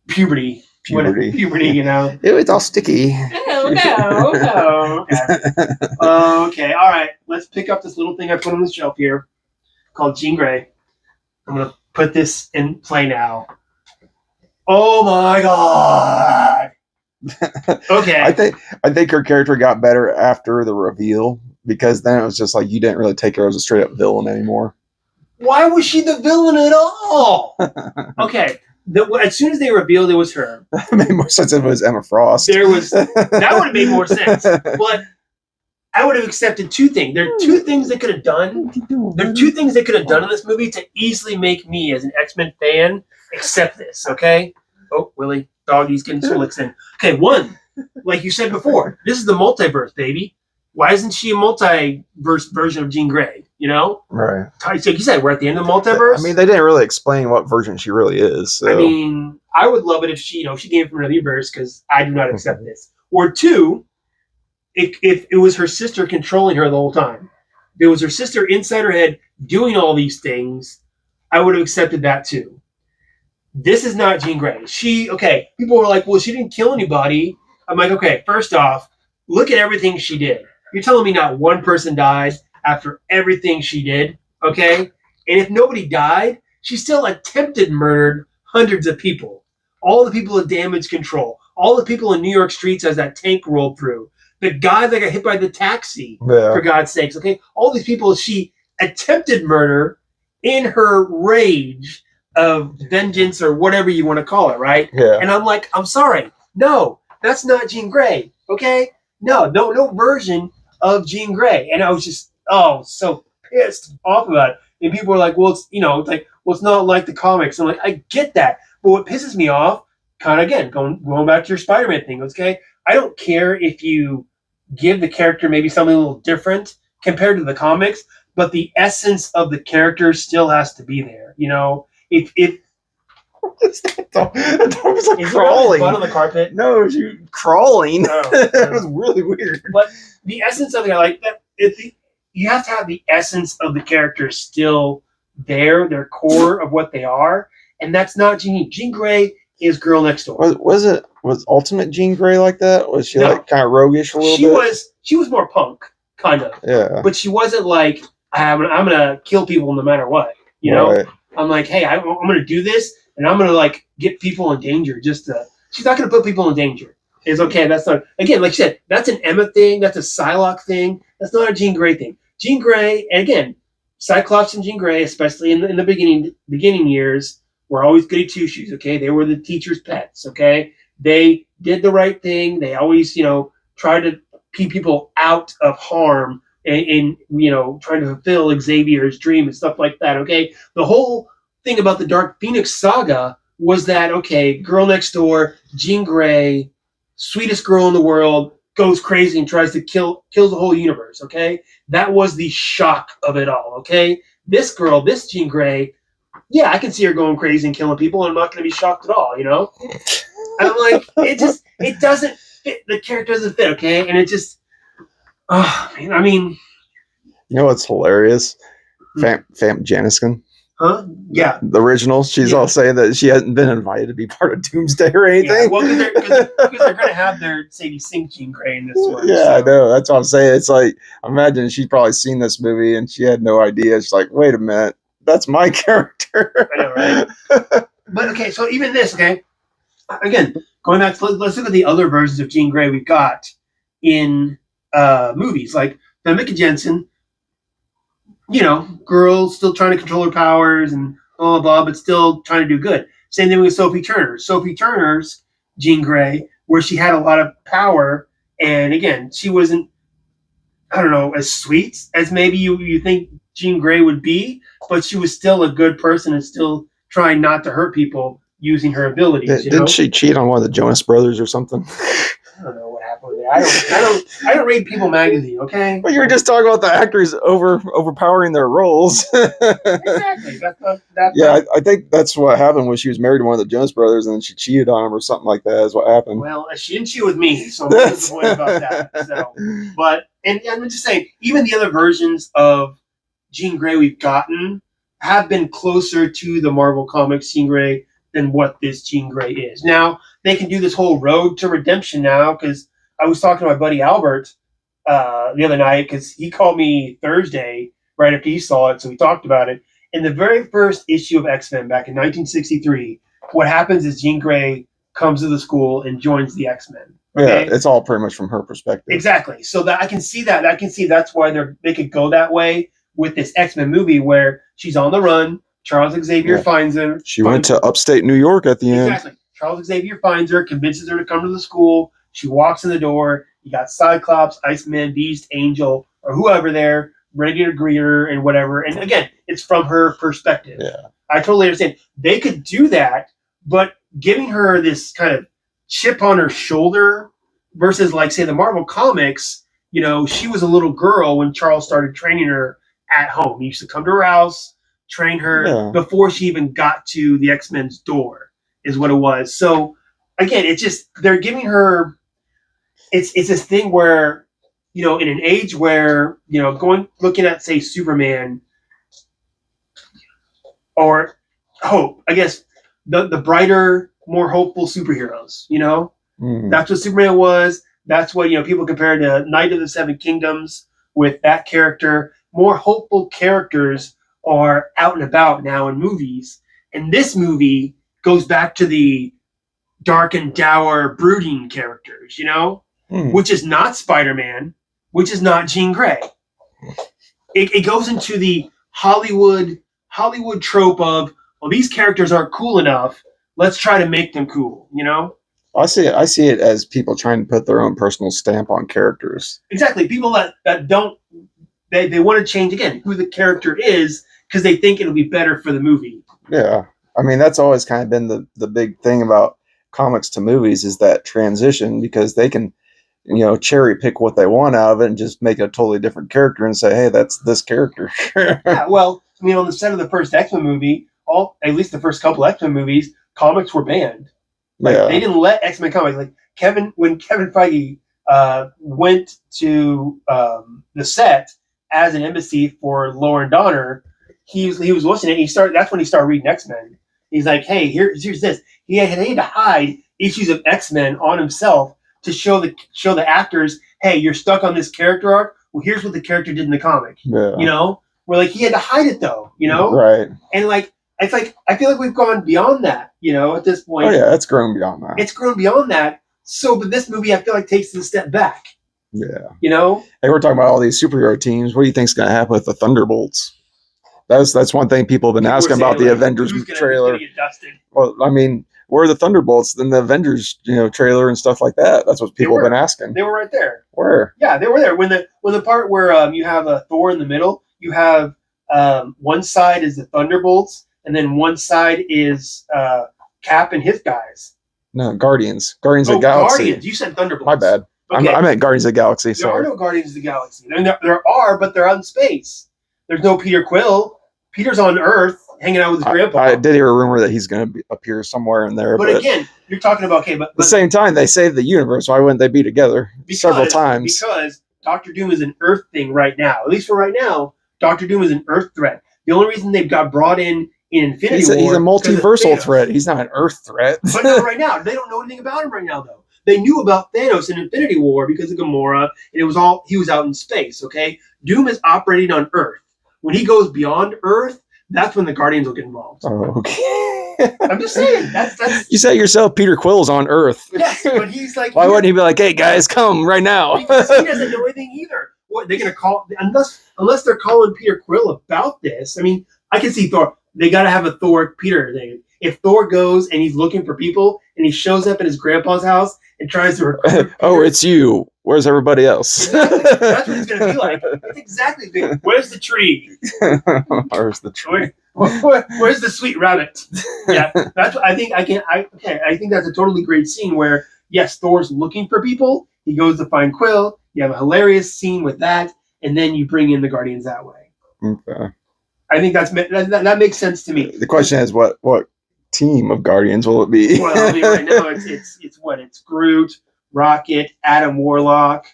puberty. It was all sticky. No. Okay, all right. Let's pick up this little thing I put on the shelf here called Jean Grey. I'm gonna put this in play now. Oh my god. Okay. I think her character got better after the reveal, because then it was just like you didn't really take her as a straight up villain anymore. Why was she the villain at all? Okay. As soon as they revealed it was her, that made more sense if it was Emma Frost. That would have made more sense. But I would have accepted two things. There are two things they could have done. There are two things they could have done in this movie to easily make me, as an X-Men fan, accept this. Okay. Oh, Willie, doggy's getting some licks in. Okay, one, like you said before, this is the multiverse, baby. Why isn't she a multiverse version of Jean Grey? Right. So you said we're at the end of the multiverse. I mean, they didn't really explain what version she really is. So. I mean, I would love it if she came from another universe, because I do not accept this. Or two, if it was her sister controlling her the whole time, if it was her sister inside her head doing all these things, I would have accepted that too. This is not Jean Grey. People were like, well, she didn't kill anybody. I'm like, okay, first off, look at everything she did. You're telling me not one person died after everything she did, okay? And if nobody died, she still attempted murdered hundreds of people. All the people in damage control, all the people in New York streets as that tank rolled through, the guy that got hit by the taxi, for God's sakes, okay? All these people she attempted murder in her rage of vengeance or whatever you want to call it, right? Yeah. And I'm like, I'm sorry. No, that's not Jean Grey, okay? No version of Jean Grey. And I was just, so pissed off about it. And people were like, well, it's like, well, it's not like the comics. I'm like, I get that. But what pisses me off, kind of again, going back to your Spider-Man thing, okay? I don't care if you give the character maybe something a little different compared to the comics, but the essence of the character still has to be there. If That dog was like is crawling. butt on the carpet. No, it was you crawling. Oh, It was really weird. But the essence of it, like that, you have to have the essence of the character still there, their core of what they are, and that's not Jean. Jean Grey is girl next door. Was Ultimate Jean Grey like that? Was she No. like kind of roguish a little bit? She was more punk, kind of. Yeah. But she wasn't like I'm gonna kill people no matter what. You know, Right. I'm like, hey, I'm gonna do this, and I'm gonna like get people in danger. She's not gonna put people in danger. It's okay. That's not, again, like you said, that's an Emma thing. That's a Psylocke thing. That's not a Jean Grey thing. Jean Grey, and again, Cyclops and Jean Grey, especially in the beginning years, were always goody two shoes. Okay, they were the teacher's pets. Okay, they did the right thing. They always, tried to keep people out of harm and trying to fulfill Xavier's dream and stuff like that. Okay, the whole thing about the Dark Phoenix saga was that, okay, girl next door, Jean Grey, sweetest girl in the world, goes crazy and tries to kills the whole universe. Okay, that was the shock of it all. Okay, this girl, this Jean Grey, yeah, I can see her going crazy and killing people, and I'm not going to be shocked at all. And I'm like, it doesn't fit. The character doesn't fit. Okay, and it just, man, I mean, You know what's hilarious? Fam Janiskin. huh? Yeah. The original. She's all saying that she hasn't been invited to be part of Doomsday or anything. Yeah, well, because they're going to have their Sadie Sink Jean Grey in this one. Yeah, so. I know. That's what I'm saying. It's like, imagine she's probably seen this movie and she had no idea. She's like, wait a minute, that's my character. I know, right? But okay, so even this, okay, again, going back to let's look at the other versions of Jean Grey we've got in movies, like Famke Janssen. Girl still trying to control her powers and blah, blah, blah, but still trying to do good. Same thing with Sophie Turner. Sophie Turner's Jean Grey, where she had a lot of power, and again, she wasn't, I don't know, as sweet as maybe you think Jean Grey would be, but she was still a good person and still trying not to hurt people using her abilities. Didn't she cheat on one of the Jonas Brothers or something? I don't know what happened with that. I don't read People magazine, okay? Well, you were just talking about the actors overpowering their roles. Exactly. I think that's what happened when she was married to one of the Jonas Brothers, and then she cheated on him or something like that. Is what happened. Well, she didn't cheat with me, so I'm disappointed about that. So, but and I'm just saying, even the other versions of Jean Grey we've gotten have been closer to the Marvel Comics Jean Grey than what this Jean Grey is. Now, they can do this whole road to redemption now, because I was talking to my buddy Albert the other night, because he called me Thursday right after he saw it, so we talked about it. In the very first issue of X-Men back in 1963, what happens is Jean Grey comes to the school and joins the X-Men. Okay? Yeah, it's all pretty much from her perspective. Exactly. So that I can see that. I can see that's why they could go that way with this X-Men movie where she's on the run. Charles Xavier finds her. She went to upstate New York at the end. Exactly. Charles Xavier finds her, convinces her to come to the school. She walks in the door. You got Cyclops, Iceman, Beast, Angel, or whoever there, ready to greet her and whatever. And again, it's from her perspective. Yeah. I totally understand. They could do that, but giving her this kind of chip on her shoulder versus, like, say, the Marvel Comics, she was a little girl when Charles started training her at home. He used to come to her house, train her before she even got to the X-Men's door, is what it was. So again, it's just they're giving her it's this thing where, in an age where, looking at, say, Superman or Hope, I guess the brighter, more hopeful superheroes, that's what Superman was. That's what people compare to Knight of the Seven Kingdoms with that character. More hopeful characters are out and about now in movies, and this movie goes back to the dark and dour, brooding characters. Which is not Spider-Man, which is not Jean Grey. It goes into the Hollywood trope of, well, these characters aren't cool enough. Let's try to make them cool. I see it as people trying to put their own personal stamp on characters. Exactly. People that don't they want to change again who the character is because they think it'll be better for the movie. Yeah. I mean, that's always kind of been the big thing about comics to movies is that transition, because they can, cherry pick what they want out of it and just make a totally different character and say, hey, that's this character. Yeah, well, on the set of the first X-Men movie, at least the first couple X-Men movies, comics were banned. They didn't let X-Men comics. When Kevin Feige went to the set as an embassy for Lauren Donner, he was listening. That's when he started reading X-Men. He's like, hey, here's this. He had to hide issues of X-Men on himself to show the actors, hey, you're stuck on this character arc. Well, here's what the character did in the comic. Yeah. Where he had to hide it though. Right. And it's I feel like we've gone beyond that. At this point. Oh yeah, it's grown beyond that. It's grown beyond that. So, but this movie, I feel like takes it a step back. Yeah. Hey, we're talking about all these superhero teams. What do you think's going to happen with the Thunderbolts? That's one thing people have been asking about the Avengers trailer. Well, I mean, where are the Thunderbolts in the Avengers, trailer and stuff like that? That's what people have been asking. They were right there. Where? Yeah, they were there. When the part where you have a Thor in the middle, you have one side is the Thunderbolts, and then one side is Cap and his guys. No, Guardians of the Galaxy. Guardians. You said Thunderbolts. My bad. Okay. I meant Guardians of the Galaxy. There are no Guardians of the Galaxy. There are, but they're out in space. There's no Peter Quill. Peter's on Earth hanging out with his grandpa. I did hear a rumor that he's going to appear somewhere in there. But again, you're talking about, but at the same time, they saved the universe. Why wouldn't they be together several times? Because Doctor Doom is an Earth thing right now. At least for right now, Doctor Doom is an Earth threat. The only reason they've got brought in Infinity War... He's a multiversal threat. He's not an Earth threat. But not right now. They don't know anything about him right now, though. They knew about Thanos in Infinity War because of Gamora, and he was out in space, okay? Doom is operating on Earth. When he goes beyond Earth, that's when the Guardians will get involved. Oh, okay. I'm just saying. That's You said yourself Peter Quill's on Earth. Yes, but he's like... Why wouldn't he be like, hey, guys, come right now? Because he doesn't know anything either. What, they're going to call... Unless they're calling Peter Quill about this. I mean, I can see Thor. They got to have a Thor Peter thing. If Thor goes and he's looking for people and he shows up at his grandpa's house and tries to recruit oh, it's you. Where's everybody else? Exactly. That's what he's going to be like. That's exactly the... Where's the tree? Where's the tree? Where's the sweet rabbit? Yeah, that's what I think. I think that's a totally great scene where, yes, Thor's looking for people. He goes to find Quill. You have a hilarious scene with that, and then you bring in the Guardians that way. Okay. I think that makes sense to me. The question is, what team of Guardians will it be? Well, I mean, right now it's Groot, Rocket, Adam Warlock.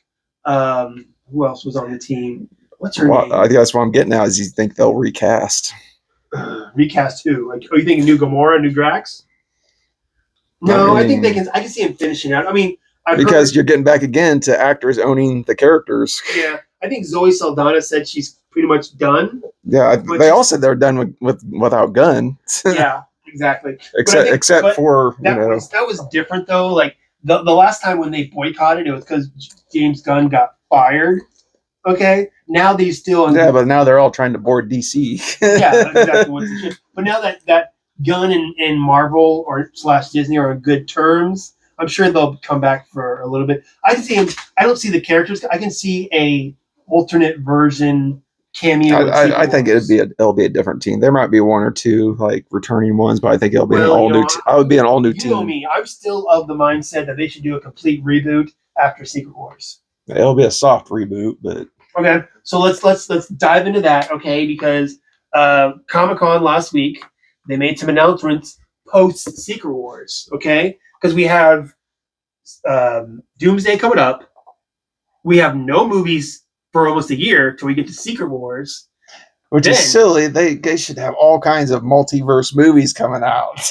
Who else was on the team? What's her name? I think that's what I'm getting at. Is you think they'll recast? Recast who? Like, are you thinking new Gamora, new Drax? No, I think they can. I can see him finishing out. I mean, because you're getting back again to actors owning the characters. Yeah, I think Zoe Saldana said she's pretty much done. Yeah, they all said they're done without Gunn. Yeah, exactly. Except for that was different though. Like the last time when they boycotted, it was because James Gunn got fired. Okay, now these still... Yeah, but now they're all trying to board DC. Yeah, that's exactly what it is. But now that Gunn and Marvel or / Disney are on good terms, I'm sure they'll come back for a little bit. I can see him... I don't see the characters. I can see a alternate version cameo. I think it'll be a different team. There might be one or two like returning ones, but I think it'll be an all new. I would be an all new team. You know me. I'm still of the mindset that they should do a complete reboot after Secret Wars. It'll be a soft reboot, but okay. So let's dive into that, okay? Because Comic-Con last week they made some announcements post Secret Wars, okay? Because we have Doomsday coming up. We have no movies for almost a year till we get to Secret Wars. Which is silly. They should have all kinds of multiverse movies coming out.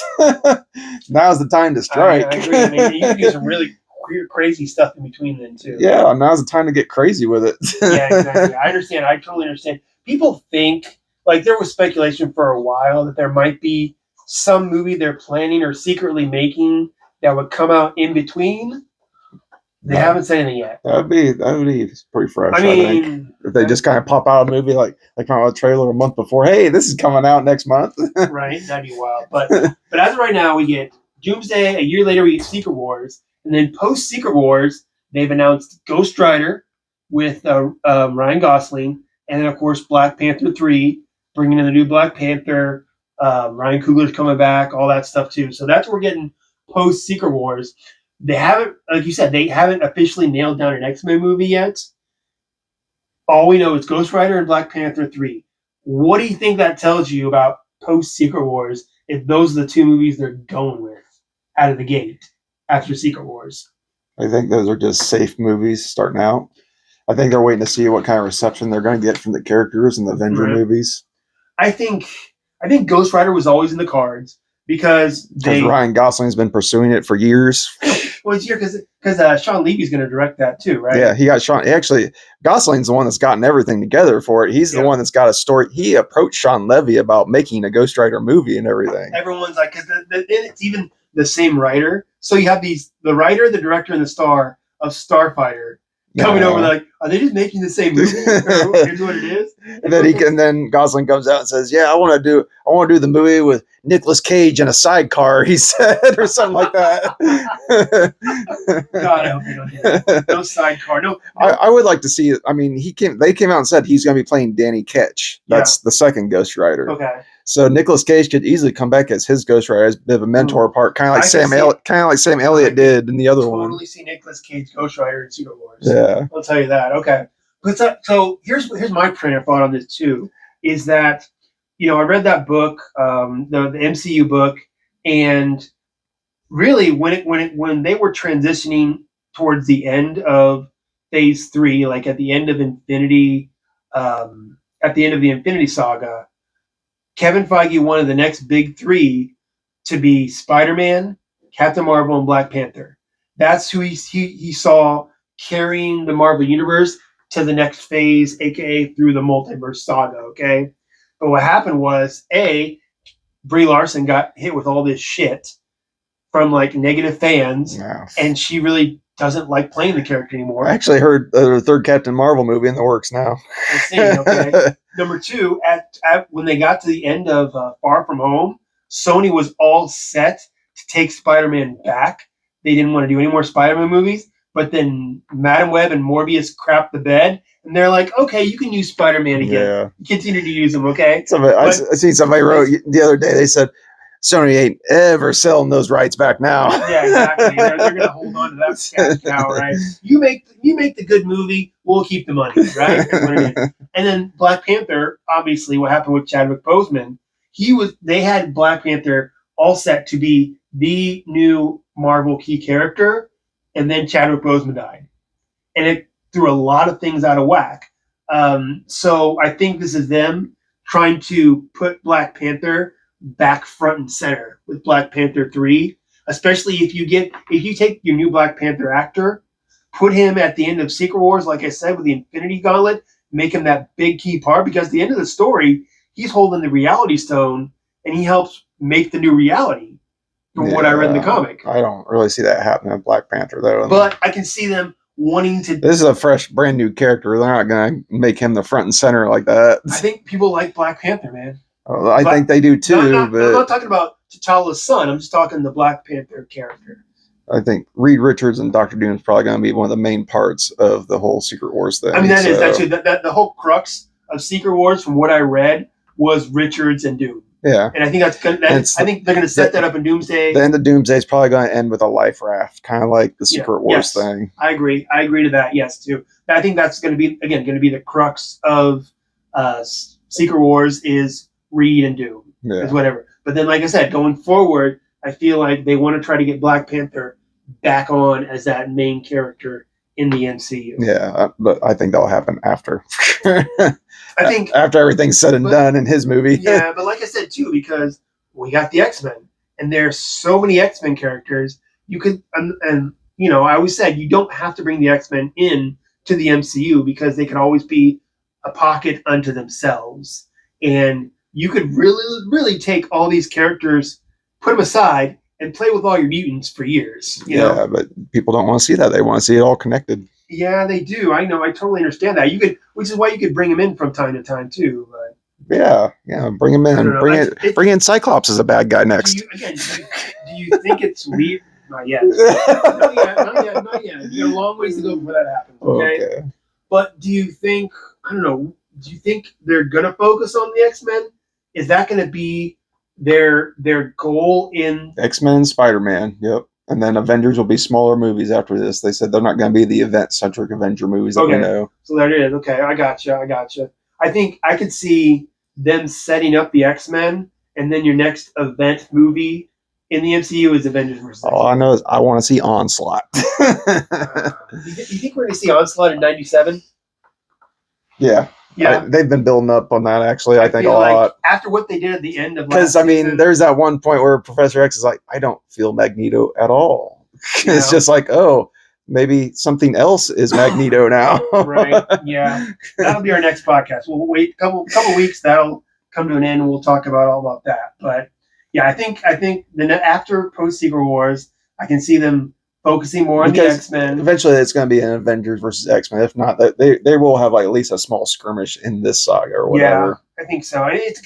Now's the time to strike. I agree. I mean, you can do some really weird, crazy stuff in between then too. Yeah, now's the time to get crazy with it. Yeah, exactly. I understand. I totally understand. People think, like, there was speculation for a while that there might be some movie they're planning or secretly making that would come out in between. They haven't said anything yet. That'd be pretty fresh. I think mean, if they just kind of pop out a movie like come out with a trailer a month before. Hey, this is coming out next month. right? That'd be wild. But as of right now, we get Doomsday. A year later, we get Secret Wars, and then post Secret Wars, they've announced Ghost Rider with Ryan Gosling, and then of course Black Panther 3, bringing in the new Black Panther. Ryan Coogler's coming back, all that stuff too. So that's what we're getting post Secret Wars. They haven't, like you said, they haven't officially nailed down an X-Men movie yet. All we know is Ghost Rider and Black Panther 3. What do you think that tells you about post Secret Wars if those are the two movies they're going with out of the gate after Secret Wars? I think those are just safe movies starting out. I think they're waiting to see what kind of reception they're going to get from the characters in the Avenger movies. I think Ghost Rider was always in the cards because Ryan Gosling's been pursuing it for years. Well, it's here because Sean Levy's going to direct that too, right? Yeah, he got Sean. Actually, Gosling's the one that's gotten everything together for it. He's the one that's got a story. He approached Sean Levy about making a Ghost Rider movie and everything. Everyone's like, because it's even the same writer. So you have the writer, the director, and the star of Starfighter coming over. Like, are they just making the same movie? Here's what it is. And then Gosling comes out and says, "Yeah, I want to do the movie with Nicolas Cage in a sidecar." He said, or something like that. God, I hope you don't do that. No sidecar. No. I would like to see it. I mean, they came out and said he's going to be playing Danny Ketch. That's the second Ghost Rider. Okay. So Nicolas Cage could easily come back as his Ghost Rider, as a bit of a mentor part, kind of like Sam Elliott did in the other one. Totally see Nicolas Cage Ghost Rider in Secret Wars. Yeah, I'll tell you that. Okay, but so here's my train of thought on this too. Is that I read that book, the MCU book, and really when they were transitioning towards the end of Phase 3, like at the end of Infinity, at the end of the Infinity Saga. Kevin Feige wanted the next big three to be Spider-Man, Captain Marvel, and Black Panther. That's who he saw carrying the Marvel Universe to the next phase, aka through the multiverse saga, okay? But what happened was, Brie Larson got hit with all this shit from like negative fans, and she really doesn't like playing the character anymore. I actually heard the third Captain Marvel movie in the works now. Let's see, okay. Number two, at when they got to the end of Far From Home, Sony was all set to take Spider-Man back. They didn't want to do any more Spider-Man movies, but then Madam Web and Morbius crapped the bed, and they're like, okay, you can use Spider-Man again. Yeah. Continue to use them, okay? I seen somebody wrote the other day, they said, Sony ain't ever selling those rights back now. Yeah, exactly. They're going to hold on to that cash now, right? You make the good movie, we'll keep the money, right? That's what it is. And then Black Panther, obviously, what happened with Chadwick Boseman? They had Black Panther all set to be the new Marvel key character, and then Chadwick Boseman died, and it threw a lot of things out of whack. So I think this is them trying to put Black Panther back front and center with Black Panther 3, especially if you take your new Black Panther actor, put him at the end of Secret Wars, like I said, with the Infinity Gauntlet, make him that big key part, because at the end of the story, he's holding the Reality Stone, and he helps make the new reality, from what I read in the comic. I don't really see that happening with Black Panther, though. But I can see them wanting to... This is a fresh, brand new character. They're not going to make him the front and center like that. I think people like Black Panther, man. I think they do too. I'm not talking about T'Challa's son. I'm just talking the Black Panther character. I think Reed Richards and Dr. Doom is probably going to be one of the main parts of the whole Secret Wars thing. I mean, that's the whole crux of Secret Wars, from what I read, was Richards and Doom. Yeah, and I think I think they're going to set that up in Doomsday. The end of Doomsday is probably going to end with a life raft, kind of like the Secret Wars thing. I agree to that. Yes, too. But I think that's going to be the crux of Secret Wars is Reed and Doom. Yeah. Is whatever. But then, like I said, going forward, I feel like they want to try to get Black Panther back on as that main character in the MCU. Yeah, but I think that'll happen after. I think after everything's said and done in his movie. Yeah, but like I said too, because we got the X-Men, and there's so many X-Men characters. You could, and I always said you don't have to bring the X-Men in to the MCU because they can always be a pocket unto themselves. And you could really, really take all these characters, put them aside, and play with all your mutants for years. You know? But people don't want to see that. They want to see it all connected. Yeah, they do. I know. I totally understand that. Which is why you could bring them in from time to time too. But bring him in. Bring in Cyclops as a bad guy next. Do you think it's weird? Not yet. Not yet. You got a long ways to go before that happens. Okay. But do you think? I don't know. Do you think they're gonna focus on the X-Men? Is that gonna be their goal in X-Men and Spider-Man? Yep. And then Avengers will be smaller movies after this. They said they're not going to be the event-centric Avenger movies that we know. So there it is. Okay, I gotcha. I think I could see them setting up the X-Men, and then your next event movie in the MCU is Avengers vs. All I know is I want to see Onslaught. You think we're going to see Onslaught in '97? Yeah. They've been building up on that, actually, I think a lot. After what they did at the end of last season, there's that one point where Professor X is like, I don't feel Magneto at all. It's just like, oh, maybe something else is Magneto now. Right, yeah. That'll be our next podcast. We'll wait a couple weeks. That'll come to an end, and we'll talk about all about that. But, yeah, I think after post-Secret Wars, I can see them focusing more on the X-Men. Eventually, it's going to be an Avengers versus X-Men. If not, they will have at least a small skirmish in this saga or whatever. Yeah, I think so. I think it's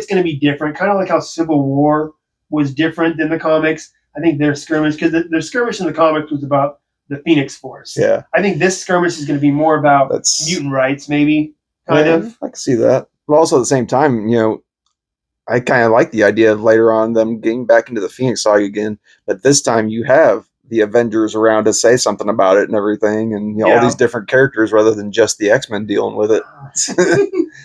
going to be different, kind of like how Civil War was different than the comics. I think their skirmish, because their skirmish in the comics was about the Phoenix Force. Yeah. I think this skirmish is going to be more about mutant rights, maybe. Kind of. I can see that. But also at the same time, I kind of like the idea of later on them getting back into the Phoenix saga again. But this time you have the Avengers around to say something about it and everything, and all these different characters rather than just the X-Men dealing with it.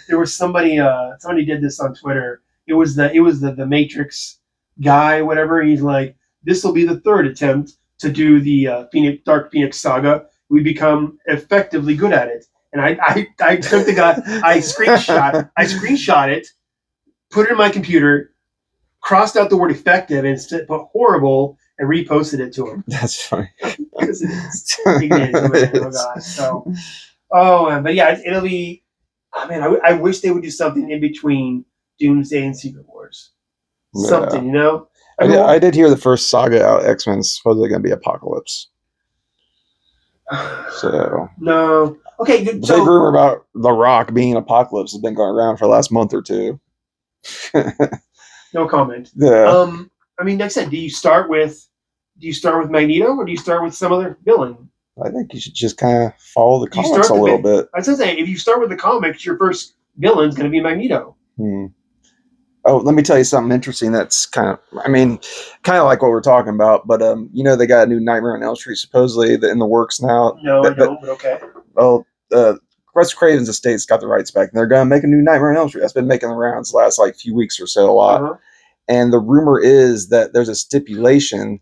There was somebody did this on Twitter. It was the Matrix guy, whatever. He's like, this will be the third attempt to do the Dark Phoenix saga. We become effectively good at it. And I took the guy, I screenshot it, put it in my computer, crossed out the word effective and put horrible, and reposted it to him. That's funny. Because it is. Oh gosh. So, but yeah, it'll be. I mean, I wish they would do something in between Doomsday and Secret Wars. Something, I did hear the first saga out X-Men is supposedly going to be Apocalypse. So no. Okay. Good. So, big rumor about The Rock being Apocalypse has been going around for the last month or two. No comment. Yeah. I mean, like I said, do you start with Magneto or do you start with some other villain? I think you should just kind of follow the comics a little bit. I was going to say, if you start with the comics, your first villain's going to be Magneto. Oh, let me tell you something interesting. That's kind of like what we're talking about. But they got a new Nightmare on Elm Street supposedly in the works now. No, I don't. But okay. Well, Wes Craven's estate's got the rights back, and they're going to make a new Nightmare on Elm Street. That's been making the rounds the last few weeks or so a lot. Uh-huh. And the rumor is that there's a stipulation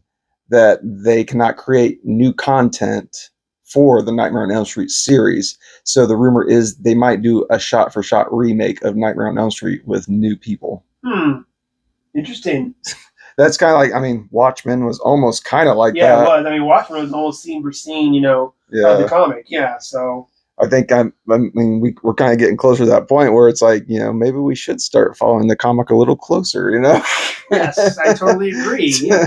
that they cannot create new content for the Nightmare on Elm Street series. So the rumor is they might do a shot-for-shot remake of Nightmare on Elm Street with new people. Interesting. That's kind of like, Watchmen was almost kind of like that. Yeah, it was. Watchmen was almost scene for scene, of the comic. Yeah, so... I think we're kind of getting closer to that point where it's like, maybe we should start following the comic a little closer, Yes, I totally agree. Yeah.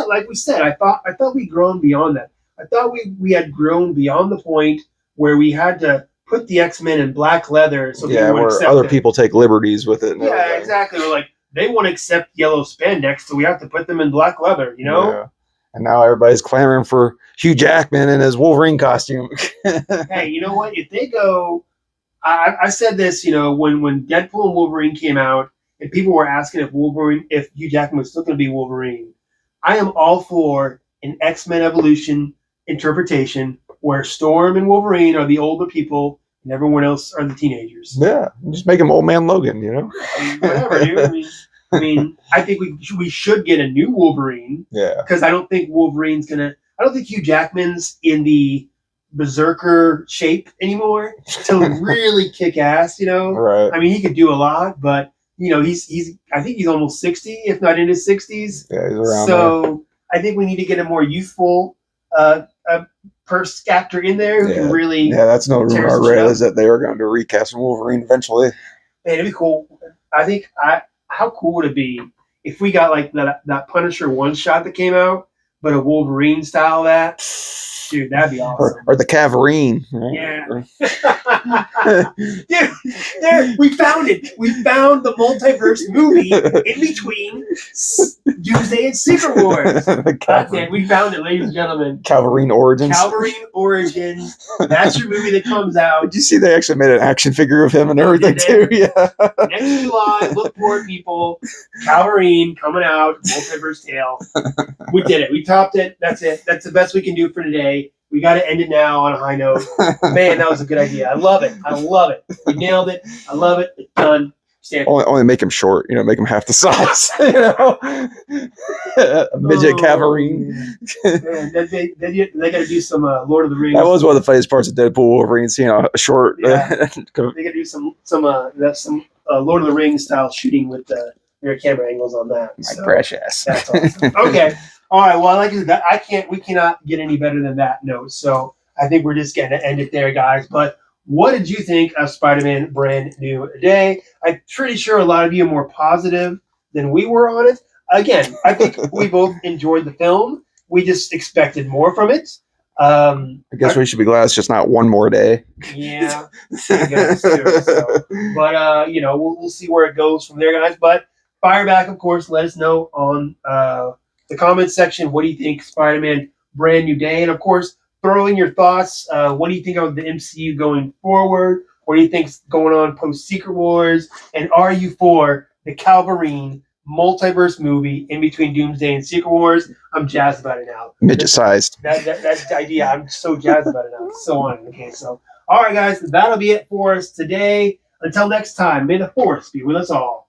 Like we said, I thought we'd grown beyond that. I thought we had grown beyond the point where we had to put the X-Men in black leather so people would accept other people take liberties with it. Yeah, exactly. We're like, they want to accept yellow spandex, so we have to put them in black leather, Yeah. And now everybody's clamoring for Hugh Jackman in his Wolverine costume. Hey, you know what? If they go, I said this, when Deadpool and Wolverine came out, and people were asking if Hugh Jackman was still going to be Wolverine. I am all for an X-Men Evolution interpretation where Storm and Wolverine are the older people and everyone else are the teenagers. Yeah, just make him Old Man Logan, Whatever, dude. I think we should get a new Wolverine. Yeah. Because I don't think Hugh Jackman's in the berserker shape anymore to really kick ass, Right. He could do a lot, but I think he's almost 60, if not in his 60s. Yeah, he's around So I think we need to get a more youthful first actor in there who can really. Yeah, that's no rumor I read is that they are going to recast Wolverine eventually. Man, it'd be cool. I think how cool would it be if we got like that Punisher one shot that came out, but a Wolverine style of that? Dude, that'd be awesome. Or the Cavarine. Right? Yeah. Dude, we found it. We found the multiverse movie in between Doomsday and Secret Wars. That's it. We found it, ladies and gentlemen. Calvarine Origins. Calvarine Origins. That's your movie that comes out. Did you see they actually made an action figure of him and everything too? Yeah. Next July, look for it, people. Calvarine coming out. Multiverse tale. We did it. We topped it. That's it. That's the best we can do for today. We got to end it now on a high note. Man, that was a good idea. I love it. I love it. We nailed it. I love it. It's done. Only make him short, make him half the size. A midget Cavarine. Man, they got to do some Lord of the Rings. That was one of the funniest parts of Deadpool Wolverine, seeing a short. Yeah. They got to do some Lord of the Rings style shooting with their camera angles on that. My precious. That's awesome. Okay. All right. Well, like that, we cannot get any better than that note. So I think we're just going to end it there, guys. But what did you think of Spider-Man Brand New Day? I'm pretty sure a lot of you are more positive than we were on it. Again, I think we both enjoyed the film. We just expected more from it. I guess we should be glad it's just not one more day. Yeah. I guess too, so. But, we'll see where it goes from there, guys. But fire back, of course. Let us know on the comments section. What do you think Spider-Man Brand New Day? And, of course, throw in your thoughts. What do you think of the MCU going forward? What do you think's going on post Secret Wars? And are you for the Calvarine multiverse movie in between Doomsday and Secret Wars? I'm jazzed about it now. Midget sized. That's the idea. I'm so jazzed about it now. So on. Okay, so all right, guys, that'll be it for us today. Until next time, may the force be with us all.